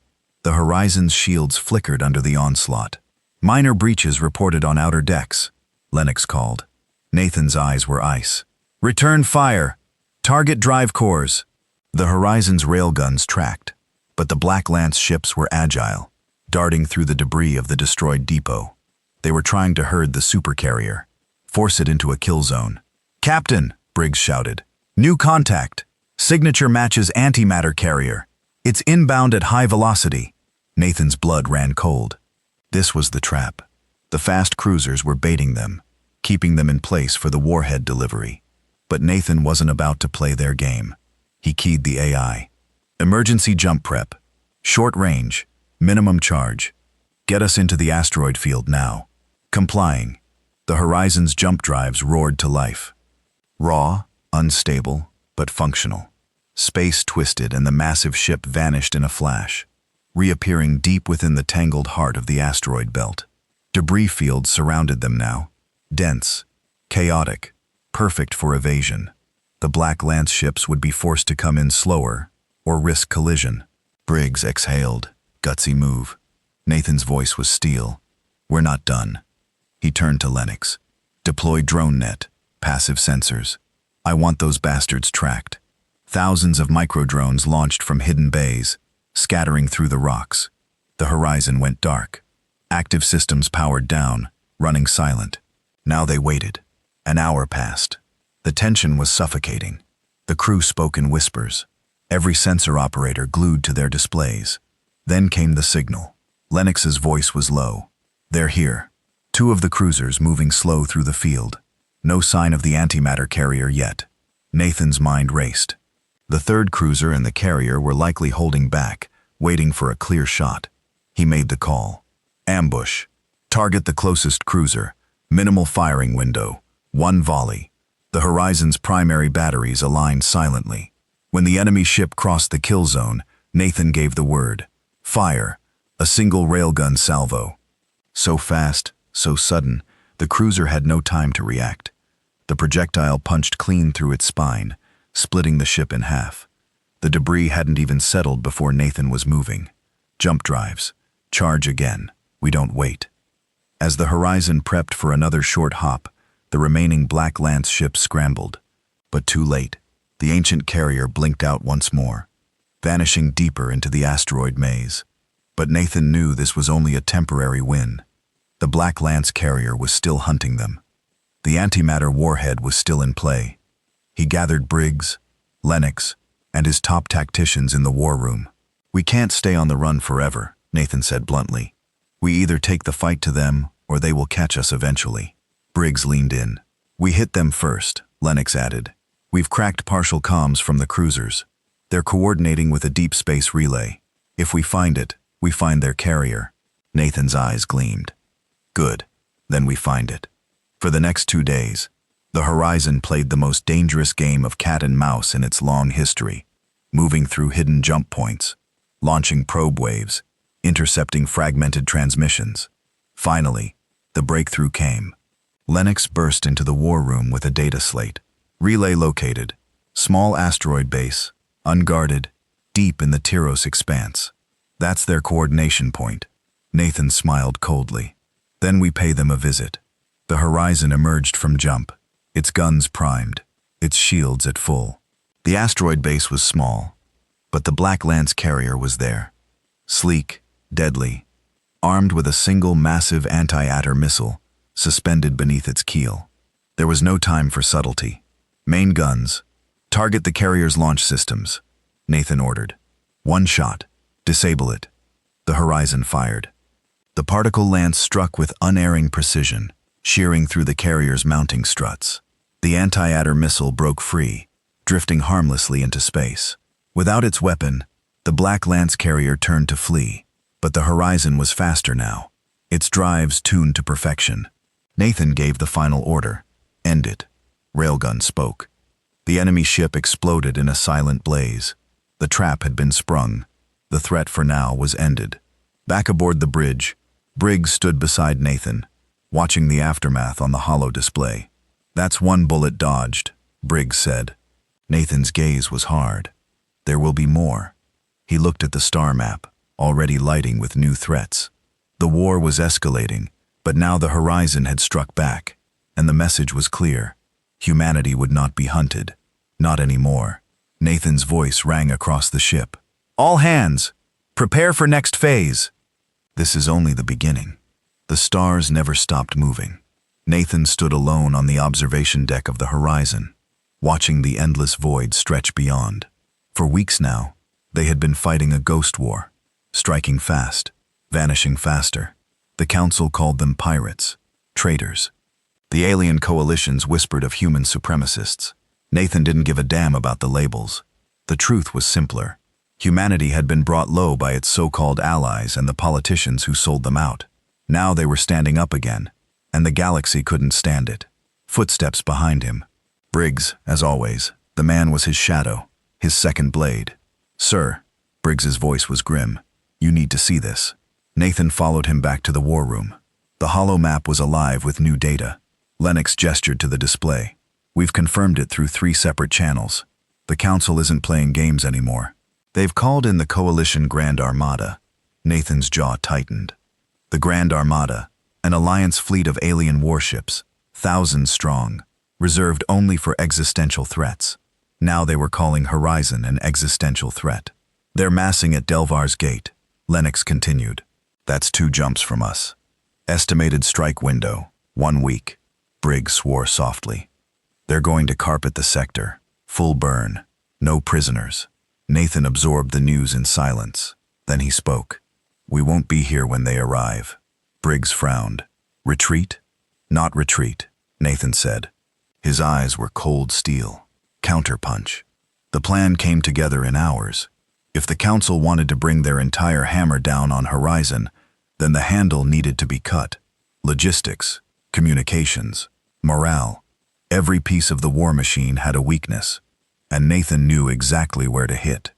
the Horizon's shields flickered under the onslaught. Minor breaches reported on outer decks, Lennox called. Nathan's eyes were ice. Return fire! Target drive cores! The Horizon's railguns tracked, but the Black Lance ships were agile, darting through the debris of the destroyed depot. They were trying to herd the Supercarrier, force it into a kill zone. Captain, Briggs shouted. New contact. Signature matches antimatter carrier. It's inbound at high velocity. Nathan's blood ran cold. This was the trap. The fast cruisers were baiting them, keeping them in place for the warhead delivery. But Nathan wasn't about to play their game. He keyed the AI. Emergency jump prep. Short range. Minimum charge. Get us into the asteroid field now. Complying. The Horizon's jump drives roared to life. Raw, unstable, but functional. Space twisted and the massive ship vanished in a flash, reappearing deep within the tangled heart of the asteroid belt. Debris fields surrounded them now. Dense, chaotic, perfect for evasion. The Black Lance ships would be forced to come in slower or risk collision. Briggs exhaled, gutsy move. Nathan's voice was steel. We're not done. He turned to Lennox. Deploy drone net, passive sensors. I want those bastards tracked. Thousands of micro-drones launched from hidden bays, scattering through the rocks. The horizon went dark. Active systems powered down, running silent. Now they waited. An hour passed. The tension was suffocating. The crew spoke in whispers. Every sensor operator glued to their displays. Then came the signal. Lennox's voice was low. They're here. Two of the cruisers moving slow through the field. No sign of the antimatter carrier yet. Nathan's mind raced. The third cruiser and the carrier were likely holding back, waiting for a clear shot. He made the call. Ambush. Target the closest cruiser. Minimal firing window. One volley. The Horizon's primary batteries aligned silently. When the enemy ship crossed the kill zone, Nathan gave the word. Fire. A single railgun salvo. So fast, so sudden, the cruiser had no time to react. The projectile punched clean through its spine, splitting the ship in half. The debris hadn't even settled before Nathan was moving. Jump drives. Charge again. We don't wait. As the Horizon prepped for another short hop, the remaining Black Lance ships scrambled. But too late. The ancient carrier blinked out once more, vanishing deeper into the asteroid maze. But Nathan knew this was only a temporary win. The Black Lance carrier was still hunting them. The antimatter warhead was still in play. He gathered Briggs, Lennox, and his top tacticians in the war room. We can't stay on the run forever, Nathan said bluntly. We either take the fight to them, or they will catch us eventually. Briggs leaned in. We hit them first, Lennox added. We've cracked partial comms from the cruisers. They're coordinating with a deep space relay. If we find it, we find their carrier. Nathan's eyes gleamed. Good. Then we find it. For the next 2 days, the Horizon played the most dangerous game of cat and mouse in its long history, moving through hidden jump points, launching probe waves, intercepting fragmented transmissions. Finally, the breakthrough came. Lennox burst into the war room with a data slate. Relay located. Small asteroid base, unguarded, deep in the Tyros expanse. That's their coordination point. Nathan smiled coldly. Then we pay them a visit. The Horizon emerged from jump, its guns primed, its shields at full. The asteroid base was small, but the Black Lance carrier was there. Sleek, deadly, armed with a single massive anti-atter missile suspended beneath its keel. There was no time for subtlety. Main guns. Target the carrier's launch systems, Nathan ordered. One shot. Disable it. The Horizon fired. The particle lance struck with unerring precision, shearing through the carrier's mounting struts. The anti-atter missile broke free, drifting harmlessly into space. Without its weapon, the Black Lance carrier turned to flee, but the Horizon was faster now, its drives tuned to perfection. Nathan gave the final order. End it. Railgun spoke. The enemy ship exploded in a silent blaze. The trap had been sprung. The threat for now was ended. Back aboard the bridge, Briggs stood beside Nathan, watching the aftermath on the holo display. That's one bullet dodged, Briggs said. Nathan's gaze was hard. There will be more. He looked at the star map, already lighting with new threats. The war was escalating, but now the Horizon had struck back, and the message was clear. Humanity would not be hunted. Not anymore. Nathan's voice rang across the ship. All hands! Prepare for next phase! This is only the beginning. The stars never stopped moving. Nathan stood alone on the observation deck of the Horizon, watching the endless void stretch beyond. For weeks now, they had been fighting a ghost war, striking fast, vanishing faster. The Council called them pirates, traitors. The alien coalitions whispered of human supremacists. Nathan didn't give a damn about the labels. The truth was simpler. Humanity had been brought low by its so-called allies and the politicians who sold them out. Now they were standing up again, and the galaxy couldn't stand it. Footsteps behind him. Briggs, as always, the man was his shadow, his second blade. Sir, Briggs's voice was grim. You need to see this. Nathan followed him back to the war room. The holo map was alive with new data. Lennox gestured to the display. We've confirmed it through 3 separate channels. The Council isn't playing games anymore. They've called in the Coalition Grand Armada. Nathan's jaw tightened. The Grand Armada, an alliance fleet of alien warships, thousands strong, reserved only for existential threats. Now they were calling Horizon an existential threat. They're massing at Delvar's Gate, Lennox continued. That's 2 jumps from us. Estimated strike window, 1 week. Briggs swore softly. They're going to carpet the sector. Full burn. No prisoners. Nathan absorbed the news in silence. Then he spoke. We won't be here when they arrive. Briggs frowned. Retreat? Not retreat, Nathan said. His eyes were cold steel. Counterpunch. The plan came together in hours. If the council wanted to bring their entire hammer down on Horizon, then the handle needed to be cut. Logistics, communications, morale. Every piece of the war machine had a weakness, and Nathan knew exactly where to hit.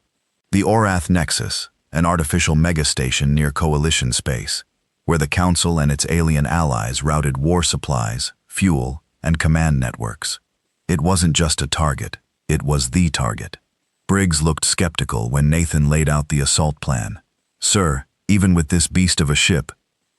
The Orath Nexus, an artificial megastation near Coalition space, where the Council and its alien allies routed war supplies, fuel, and command networks. It wasn't just a target, it was the target. Briggs looked skeptical when Nathan laid out the assault plan. Sir, even with this beast of a ship,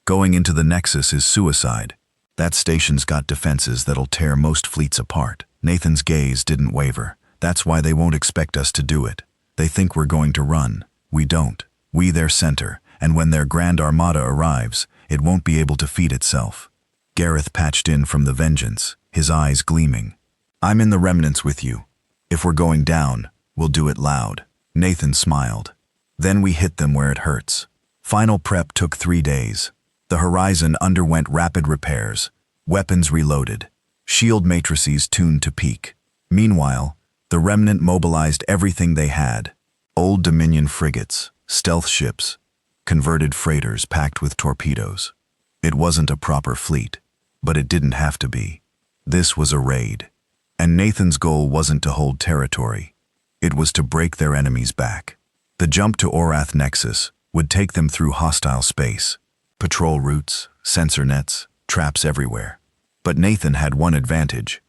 going into the Nexus is suicide. That station's got defenses that'll tear most fleets apart. Nathan's gaze didn't waver. That's why they won't expect us to do it. They think we're going to run. We don't. We their center, and when their Grand Armada arrives, it won't be able to feed itself. Gareth patched in from the Vengeance, his eyes gleaming. I'm in the remnants with you. If we're going down, we'll do it loud. Nathan smiled. Then we hit them where it hurts. Final prep took 3 days. The Horizon underwent rapid repairs, weapons reloaded, shield matrices tuned to peak. Meanwhile, the Remnant mobilized everything they had. Old Dominion frigates, stealth ships, converted freighters packed with torpedoes. It wasn't a proper fleet, but it didn't have to be. This was a raid, and Nathan's goal wasn't to hold territory. It was to break their enemy's back. The jump to Orath Nexus would take them through hostile space. Patrol routes, sensor nets, traps everywhere. But Nathan had one advantage.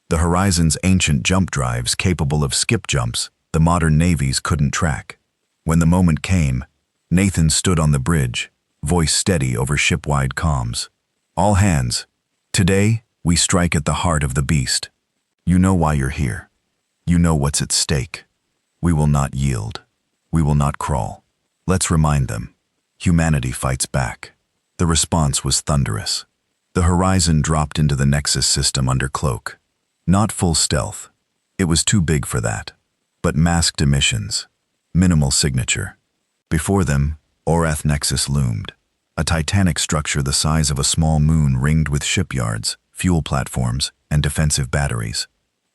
The Horizon's ancient jump drives capable of skip jumps the modern navies couldn't track. When the moment came, Nathan stood on the bridge, voice steady over ship-wide comms. All hands, today we strike at the heart of the beast. You know why you're here. You know what's at stake. We will not yield. We will not crawl. Let's remind them. Humanity fights back. The response was thunderous. The Horizon dropped into the Nexus system under cloak. Not full stealth. It was too big for that. But masked emissions. Minimal signature. Before them, Orath Nexus loomed. A titanic structure the size of a small moon ringed with shipyards, fuel platforms, and defensive batteries.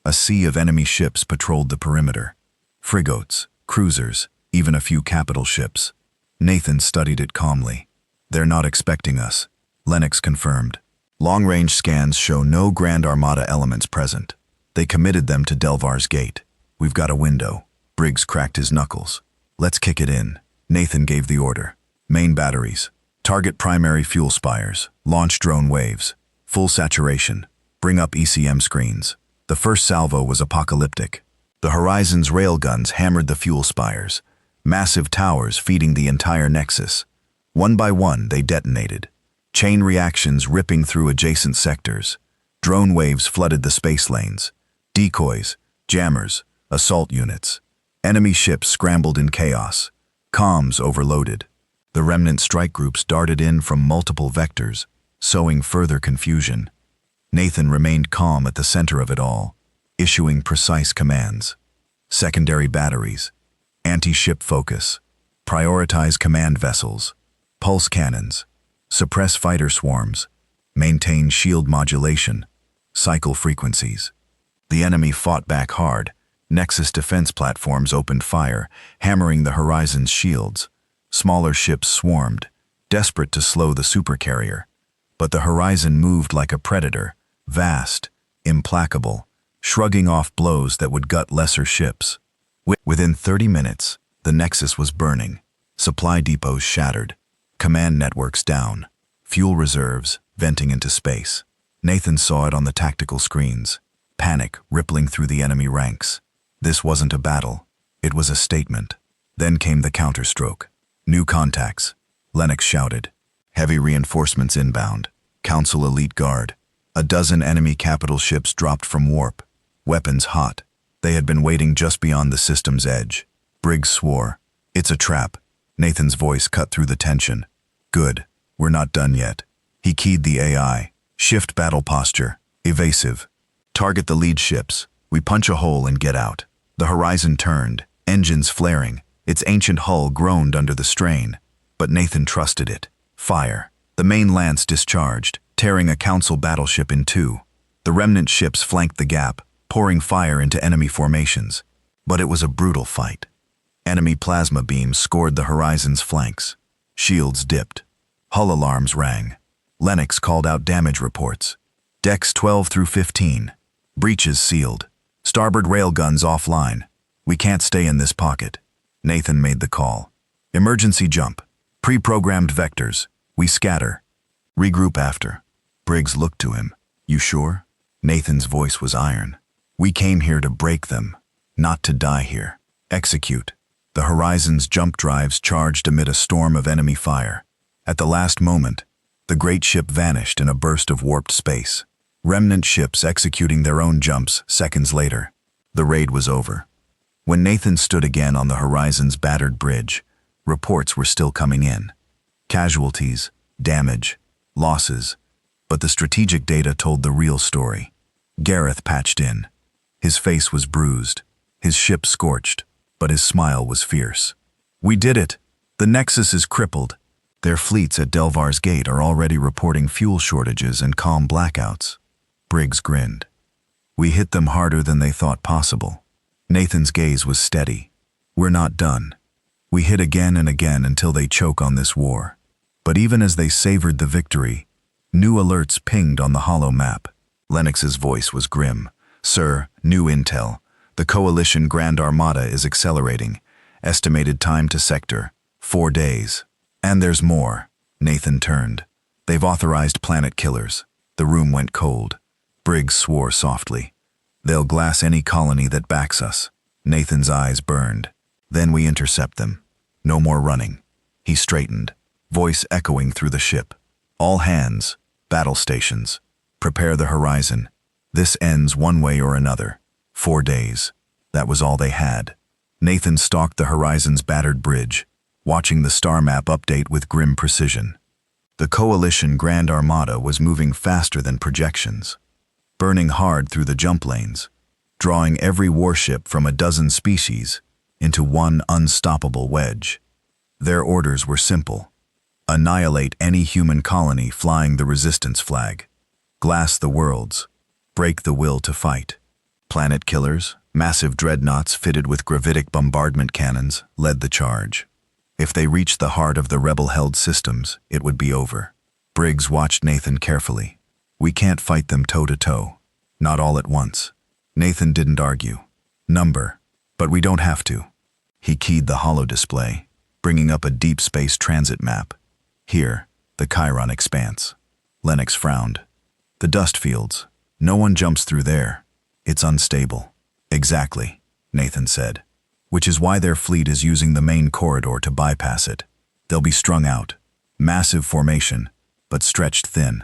A sea of enemy ships patrolled the perimeter. Frigates, cruisers, even a few capital ships. Nathan studied it calmly. They're not expecting us, Lennox confirmed. Long-range scans show no Grand Armada elements present. They committed them to Delvar's Gate. We've got a window. Briggs cracked his knuckles. Let's kick it in. Nathan gave the order. Main batteries. Target primary fuel spires. Launch drone waves. Full saturation. Bring up ECM screens. The first salvo was apocalyptic. The Horizon's railguns hammered the fuel spires. Massive towers feeding the entire Nexus. One by one, they detonated. Chain reactions ripping through adjacent sectors. Drone waves flooded the space lanes. Decoys, jammers, assault units. Enemy ships scrambled in chaos. Comms overloaded. The remnant strike groups darted in from multiple vectors, sowing further confusion. Nathan remained calm at the center of it all, issuing precise commands. Secondary batteries. Anti-ship focus. Prioritize command vessels. Pulse cannons. Suppress fighter swarms. Maintain shield modulation. Cycle frequencies. The enemy fought back hard. Nexus defense platforms opened fire, hammering the Horizon's shields. Smaller ships swarmed, desperate to slow the Supercarrier. But the Horizon moved like a predator, vast, implacable, shrugging off blows that would gut lesser ships. Within 30 minutes, the Nexus was burning. Supply depots shattered. Command networks down. Fuel reserves venting into space. Nathan saw it on the tactical screens. Panic rippling through the enemy ranks. This wasn't a battle. It was a statement. Then came the counterstroke. New contacts. Lennox shouted. Heavy reinforcements inbound. Council elite guard. A dozen enemy capital ships dropped from warp. Weapons hot. They had been waiting just beyond the system's edge. Briggs swore. It's a trap. Nathan's voice cut through the tension. Good. We're not done yet. He keyed the AI. Shift battle posture. Evasive. Target the lead ships. We punch a hole and get out. The horizon turned, engines flaring. Its ancient hull groaned under the strain. But Nathan trusted it. Fire. The main lance discharged, tearing a council battleship in two. The remnant ships flanked the gap, pouring fire into enemy formations. But it was a brutal fight. Enemy plasma beams scored the horizon's flanks. Shields dipped. Hull alarms rang. Lennox called out damage reports. Decks 12 through 15. Breaches sealed. Starboard railguns offline. We can't stay in this pocket. Nathan made the call. Emergency jump. Pre-programmed vectors. We scatter. Regroup after. Briggs looked to him. You sure? Nathan's voice was iron. We came here to break them, not to die here. Execute. The horizon's jump drives charged amid a storm of enemy fire. At the last moment, the great ship vanished in a burst of warped space. Remnant ships executing their own jumps seconds later. The raid was over. When Nathan stood again on the horizon's battered bridge, reports were still coming in. Casualties, damage, losses. But the strategic data told the real story. Gareth patched in. His face was bruised, his ship scorched, but his smile was fierce. We did it. The Nexus is crippled. Their fleets at Delvar's Gate are already reporting fuel shortages and calm blackouts. Briggs grinned. We hit them harder than they thought possible. Nathan's gaze was steady. We're not done. We hit again and again until they choke on this war. But even as they savored the victory, new alerts pinged on the holo map. Lennox's voice was grim. Sir, new intel. The Coalition Grand Armada is accelerating. Estimated time to sector, 4 days. And there's more. Nathan turned. They've authorized planet killers. The room went cold. Briggs swore softly. They'll glass any colony that backs us. Nathan's eyes burned. Then we intercept them. No more running. He straightened, voice echoing through the ship. All hands, battle stations. Prepare the horizon. This ends one way or another. 4 days. That was all they had. Nathan stalked the horizon's battered bridge, watching the star map update with grim precision. The Coalition Grand Armada was moving faster than projections, burning hard through the jump lanes, drawing every warship from a dozen species into one unstoppable wedge. Their orders were simple. Annihilate any human colony flying the resistance flag. Glass the worlds. Break the will to fight. Planet killers, massive dreadnoughts fitted with gravitic bombardment cannons, led the charge. If they reached the heart of the rebel-held systems, it would be over. Briggs watched Nathan carefully. We can't fight them toe-to-toe. Not all at once. Nathan didn't argue. Number. But we don't have to. He keyed the holo display, bringing up a deep space transit map. Here, the Chiron expanse. Lennox frowned. The dust fields. No one jumps through there. It's unstable. Exactly, Nathan said. Which is why their fleet is using the main corridor to bypass it. They'll be strung out. Massive formation, but stretched thin.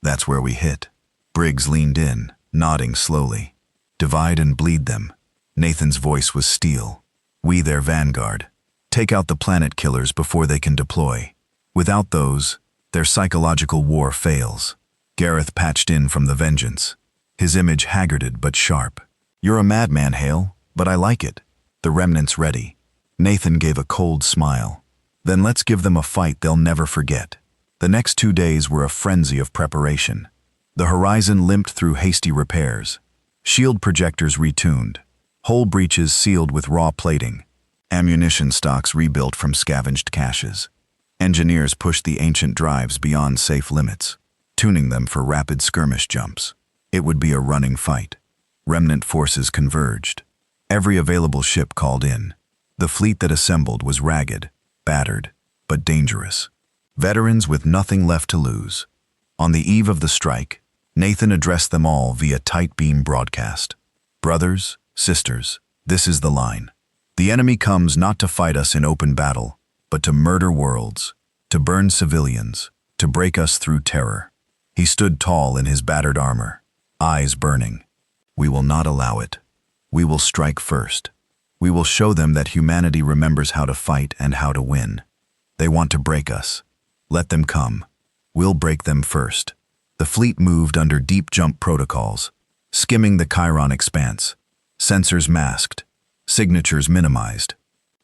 That's where we hit. Briggs leaned in, nodding slowly. Divide and bleed them. Nathan's voice was steel. We their vanguard. Take out the planet killers before they can deploy. Without those, their psychological war fails. Gareth patched in from the Vengeance. His image haggarded but sharp. You're a madman, Hale, but I like it. The remnant's ready. Nathan gave a cold smile. Then let's give them a fight they'll never forget. The next 2 days were a frenzy of preparation. The horizon limped through hasty repairs. Shield projectors retuned. Hull breaches sealed with raw plating. Ammunition stocks rebuilt from scavenged caches. Engineers pushed the ancient drives beyond safe limits, tuning them for rapid skirmish jumps. It would be a running fight. Remnant forces converged. Every available ship called in. The fleet that assembled was ragged, battered, but dangerous. Veterans with nothing left to lose. On the eve of the strike, Nathan addressed them all via tight beam broadcast. Brothers, sisters, this is the line. The enemy comes not to fight us in open battle, but to murder worlds, to burn civilians, to break us through terror. He stood tall in his battered armor, eyes burning. We will not allow it. We will strike first. We will show them that humanity remembers how to fight and how to win. They want to break us. Let them come. We'll break them first. The fleet moved under deep jump protocols, skimming the Chiron expanse, sensors masked, signatures minimized.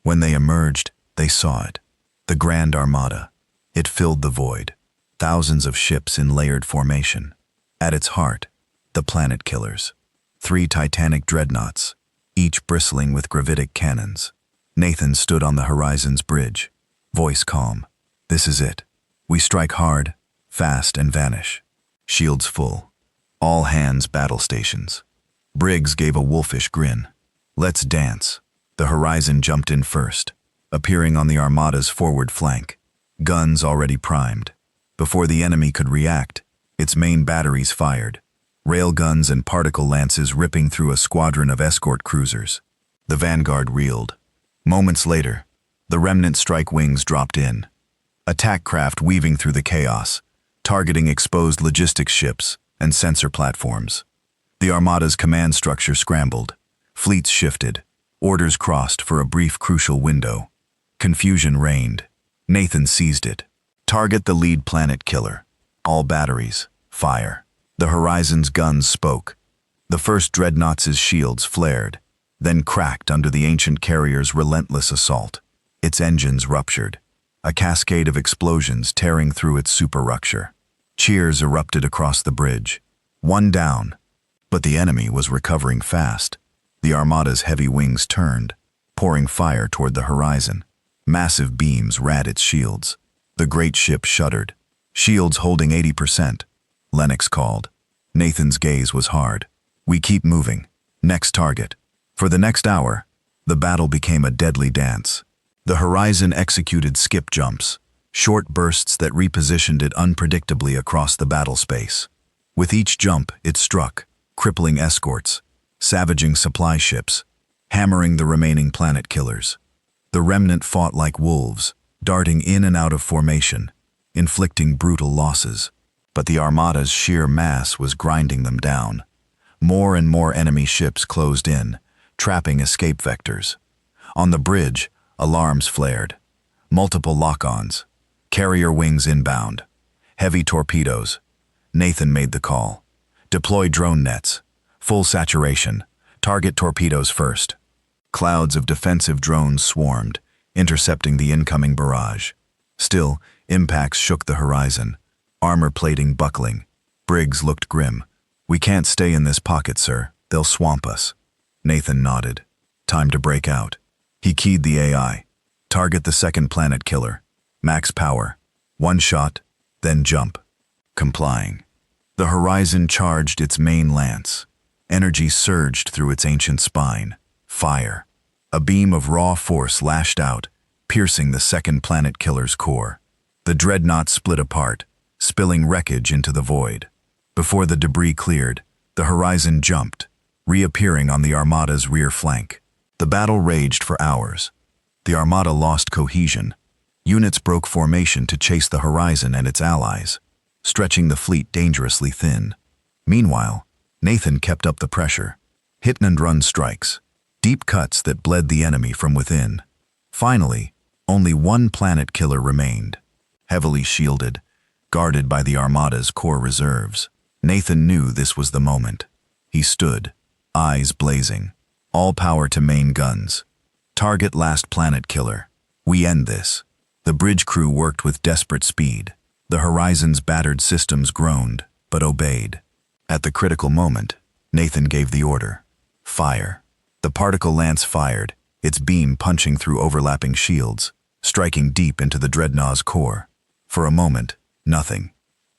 When they emerged, they saw it. The Grand Armada. It filled the void. Thousands of ships in layered formation. At its heart, the planet killers. 3 titanic dreadnoughts, each bristling with gravitic cannons. Nathan stood on the horizon's bridge, voice calm. This is it. We strike hard, fast, and vanish. Shields full. All hands battle stations. Briggs gave a wolfish grin. Let's dance. The horizon jumped in first, appearing on the Armada's forward flank. Guns already primed. Before the enemy could react, its main batteries fired. Railguns and particle lances ripping through a squadron of escort cruisers. The vanguard reeled. Moments later, the remnant strike wings dropped in. Attack craft weaving through the chaos, targeting exposed logistics ships and sensor platforms. The Armada's command structure scrambled. Fleets shifted. Orders crossed for a brief crucial window. Confusion reigned. Nathan seized it. Target the lead planet killer. All batteries, fire. The horizon's guns spoke. The first dreadnought's shields flared, then cracked under the ancient carrier's relentless assault. Its engines ruptured, a cascade of explosions tearing through its superstructure. Cheers erupted across the bridge. One down, but the enemy was recovering fast. The Armada's heavy wings turned, pouring fire toward the horizon. Massive beams rad its shields. The great ship shuddered. Shields holding 80%. Lennox called. Nathan's gaze was hard. We keep moving. Next target. For the next hour, the battle became a deadly dance. The horizon executed skip jumps, short bursts that repositioned it unpredictably across the battle space. With each jump, it struck, crippling escorts, savaging supply ships, hammering the remaining planet killers. The remnant fought like wolves, darting in and out of formation, inflicting brutal losses. But the Armada's sheer mass was grinding them down. More and more enemy ships closed in, trapping escape vectors. On the bridge, alarms flared. Multiple lock-ons. Carrier wings inbound. Heavy torpedoes. Nathan made the call. Deploy drone nets. Full saturation. Target torpedoes first. Clouds of defensive drones swarmed, intercepting the incoming barrage. Still, impacts shook the horizon. Armor plating buckling. Briggs looked grim. We can't stay in this pocket, sir. They'll swamp us. Nathan nodded. Time to break out. He keyed the AI. Target the second planet killer. Max power. 1 shot, then jump. Complying. The horizon charged its main lance. Energy surged through its ancient spine. Fire. A beam of raw force lashed out, piercing the second planet killer's core. The dreadnought split apart, spilling wreckage into the void. Before the debris cleared, the horizon jumped, reappearing on the Armada's rear flank. The battle raged for hours. The Armada lost cohesion. Units broke formation to chase the horizon and its allies, stretching the fleet dangerously thin. Meanwhile, Nathan kept up the pressure. Hit-and-run strikes, deep cuts that bled the enemy from within. Finally, only one planet killer remained, heavily shielded, guarded by the Armada's core reserves. Nathan knew this was the moment. He stood, eyes blazing. All power to main guns. Target last planet killer. We end this. The bridge crew worked with desperate speed. The horizon's battered systems groaned, but obeyed. At the critical moment, Nathan gave the order. Fire. The particle lance fired, its beam punching through overlapping shields, striking deep into the dreadnought's core. For a moment, nothing.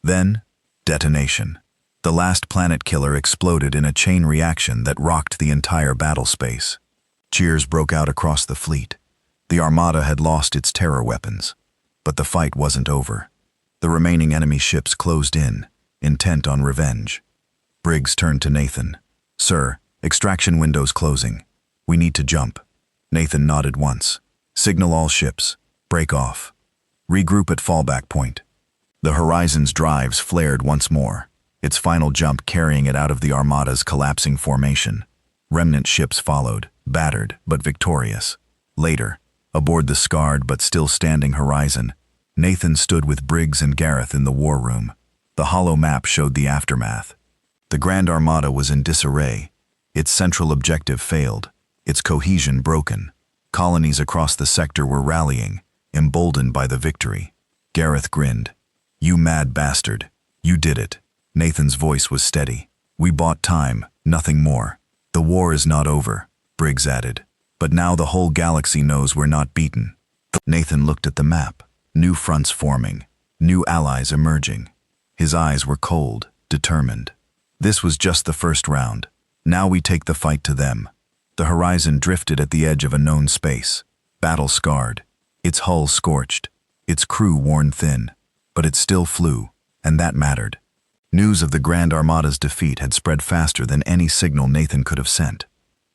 Then, detonation. The last planet killer exploded in a chain reaction that rocked the entire battle space. Cheers broke out across the fleet. The Armada had lost its terror weapons. But the fight wasn't over. The remaining enemy ships closed in, intent on revenge. Briggs turned to Nathan. Sir, extraction window's closing. We need to jump. Nathan nodded once. Signal all ships. Break off. Regroup at fallback point. The Horizon's drives flared once more, its final jump carrying it out of the Armada's collapsing formation. Remnant ships followed, battered but victorious. Later, aboard the scarred but still standing Horizon, Nathan stood with Briggs and Gareth in the war room. The hollow map showed the aftermath. The Grand Armada was in disarray. Its central objective failed, its cohesion broken. Colonies across the sector were rallying, emboldened by the victory. Gareth grinned. "You mad bastard. You did it." Nathan's voice was steady. "We bought time, nothing more. The war is not over," Briggs added. "But now the whole galaxy knows we're not beaten." Nathan looked at the map. New fronts forming, new allies emerging. His eyes were cold, determined. This was just the first round. Now we take the fight to them. The Horizon drifted at the edge of a known space, battle-scarred, its hull scorched, its crew worn thin. But it still flew, and that mattered. News of the Grand Armada's defeat had spread faster than any signal Nathan could have sent.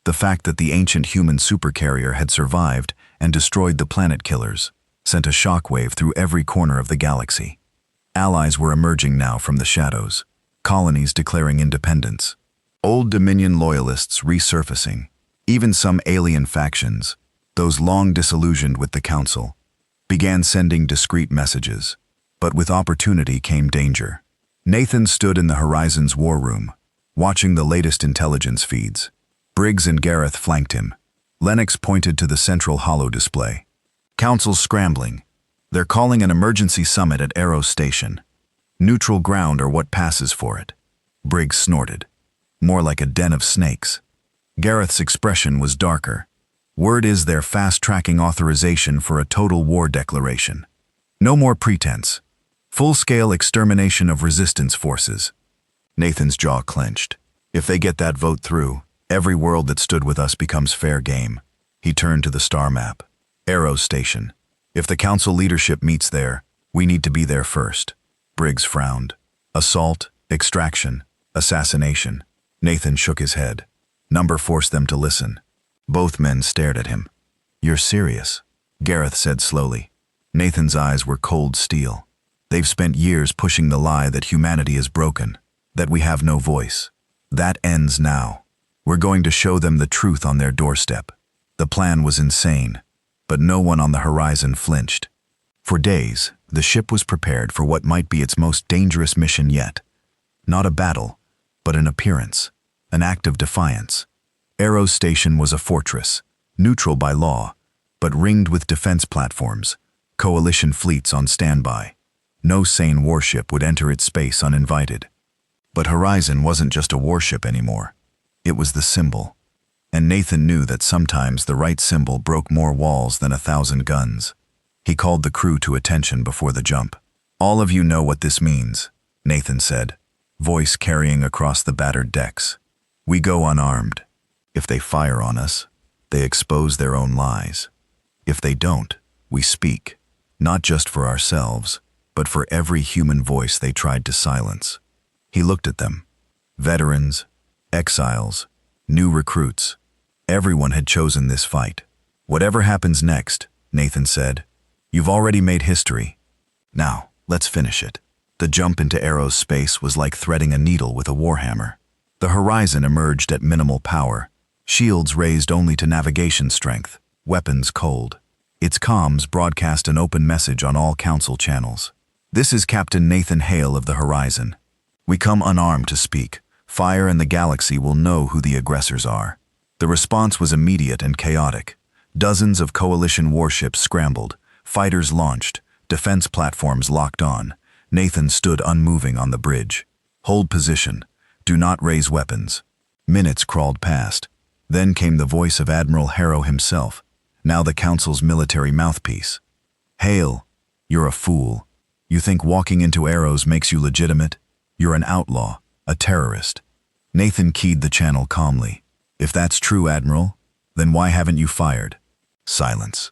The fact that the ancient human supercarrier had survived and destroyed the planet killers sent a shockwave through every corner of the galaxy. Allies were emerging now from the shadows, colonies declaring independence, old Dominion loyalists resurfacing, even some alien factions, those long disillusioned with the Council, began sending discreet messages. But with opportunity came danger. Nathan stood in the Horizon's war room, watching the latest intelligence feeds. Briggs and Gareth flanked him. Lennox pointed to the central holo display. "Council's scrambling. They're calling an emergency summit at Arrow Station. Neutral ground or what passes for it." Briggs snorted. "More like a den of snakes." Gareth's expression was darker. "Word is they're fast-tracking authorization for a total war declaration. No more pretense. Full-scale extermination of resistance forces." Nathan's jaw clenched. "If they get that vote through, every world that stood with us becomes fair game." He turned to the star map. "Arrow Station. If the Council leadership meets there, we need to be there first." Briggs frowned. "Assault, extraction, assassination." Nathan shook his head. Number forced them to listen. Both men stared at him. "You're serious?" Gareth said slowly. Nathan's eyes were cold steel. "They've spent years pushing the lie that humanity is broken, that we have no voice. That ends now. We're going to show them the truth on their doorstep." The plan was insane, but no one on the Horizon flinched. For days, the ship was prepared for what might be its most dangerous mission yet. Not a battle, but an appearance, an act of defiance. Arrow Station was a fortress, neutral by law, but ringed with defense platforms, coalition fleets on standby. No sane warship would enter its space uninvited. But Horizon wasn't just a warship anymore. It was the symbol. And Nathan knew that sometimes the right symbol broke more walls than 1,000 guns. He called the crew to attention before the jump. "All of you know what this means," Nathan said, voice carrying across the battered decks. "We go unarmed. If they fire on us, they expose their own lies. If they don't, we speak, not just for ourselves, but for every human voice they tried to silence." He looked at them. Veterans, exiles, new recruits. Everyone had chosen this fight. "Whatever happens next," Nathan said, "you've already made history. Now, let's finish it." The jump into Arrow's space was like threading a needle with a warhammer. The Horizon emerged at minimal power, shields raised only to navigation strength, weapons cold. Its comms broadcast an open message on all Council channels. "This is Captain Nathan Hale of the Horizon. We come unarmed to speak. Fire and the galaxy will know who the aggressors are." The response was immediate and chaotic. Dozens of coalition warships scrambled, fighters launched, defense platforms locked on. Nathan stood unmoving on the bridge. "Hold position. Do not raise weapons." Minutes crawled past. Then came the voice of Admiral Harrow himself, now the Council's military mouthpiece. "Hale, you're a fool. You think walking into Arrows makes you legitimate? You're an outlaw, a terrorist." Nathan keyed the channel calmly. "If that's true, Admiral, then why haven't you fired?" Silence.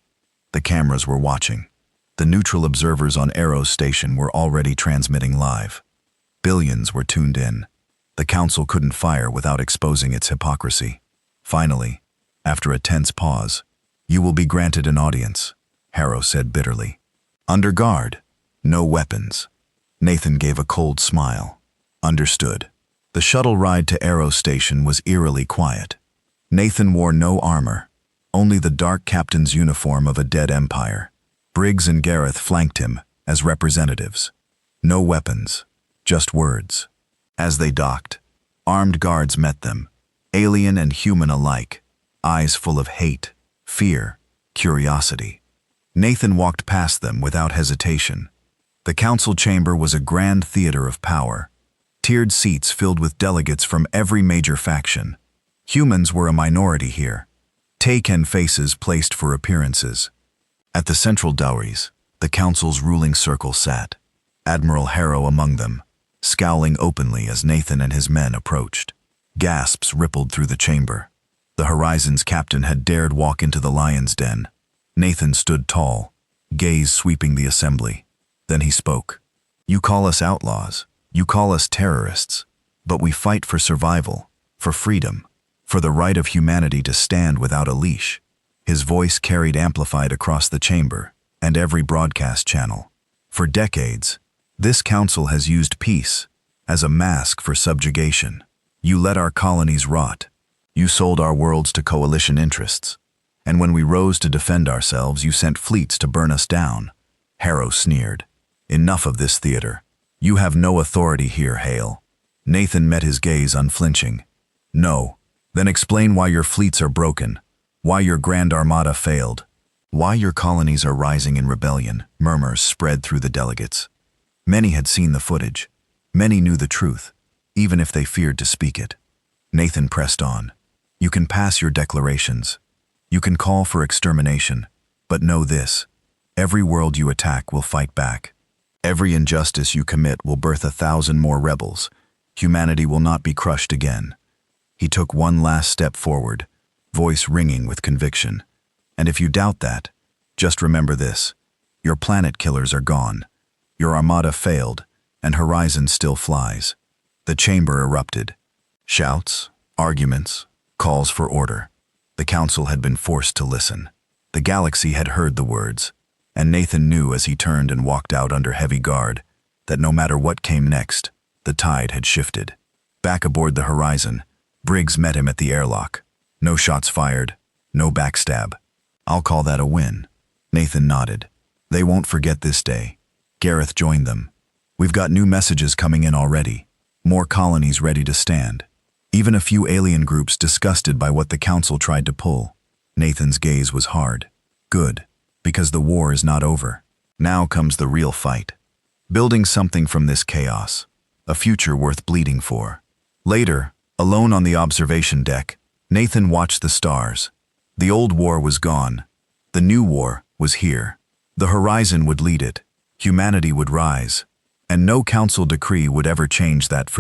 The cameras were watching. The neutral observers on Arrow Station were already transmitting live. Billions were tuned in. The Council couldn't fire without exposing its hypocrisy. Finally, after a tense pause, You will be granted an audience, Harrow said bitterly. Under guard, no weapons. Nathan gave a cold smile. Understood. The shuttle ride to Arrow Station was eerily quiet. Nathan wore no armor, only the dark captain's uniform of a dead empire. Briggs and Gareth flanked him as representatives. No weapons, just words. As they docked, armed guards met them, alien and human alike, eyes full of hate, fear, curiosity. Nathan walked past them without hesitation. The council chamber was a grand theater of power. Tiered seats filled with delegates from every major faction. Humans were a minority here. Taken faces placed for appearances. At the central dowries, the council's ruling circle sat, Admiral Harrow among them, scowling openly as Nathan and his men approached. Gasps rippled through the chamber. The Horizon's captain had dared walk into the lion's den. Nathan stood tall, gaze sweeping the assembly. Then he spoke. You call us outlaws, you call us terrorists, but we fight for survival, for freedom, for the right of humanity to stand without a leash. His voice carried amplified across the chamber and every broadcast channel. For decades, this council has used peace as a mask for subjugation. You let our colonies rot. You sold our worlds to coalition interests. And when we rose to defend ourselves, you sent fleets to burn us down. Harrow sneered. Enough of this theater. You have no authority here, Hale. Nathan met his gaze unflinching. No. Then explain why your fleets are broken, why your grand armada failed, why your colonies are rising in rebellion. Murmurs spread through the delegates. Many had seen the footage. Many knew the truth, even if they feared to speak it. Nathan pressed on. You can pass your declarations. You can call for extermination, but know this. Every world you attack will fight back. Every injustice you commit will birth 1,000 more rebels. Humanity will not be crushed again. He took one last step forward, voice ringing with conviction. And if you doubt that, just remember this. Your planet killers are gone. Your armada failed, and Horizon still flies. The chamber erupted. Shouts, arguments, calls for order. The council had been forced to listen. The galaxy had heard the words, and Nathan knew as he turned and walked out under heavy guard that no matter what came next, the tide had shifted. Back aboard the Horizon, Briggs met him at the airlock. No shots fired, no backstab. I'll call that a win. Nathan nodded. They won't forget this day. Gareth joined them. We've got new messages coming in already. More colonies ready to stand. Even a few alien groups disgusted by what the council tried to pull. Nathan's gaze was hard. Good, because the war is not over. Now comes the real fight. Building something from this chaos. A future worth bleeding for. Later, alone on the observation deck, Nathan watched the stars. The old war was gone. The new war was here. The Horizon would lead it. Humanity would rise. And no council decree would ever change that for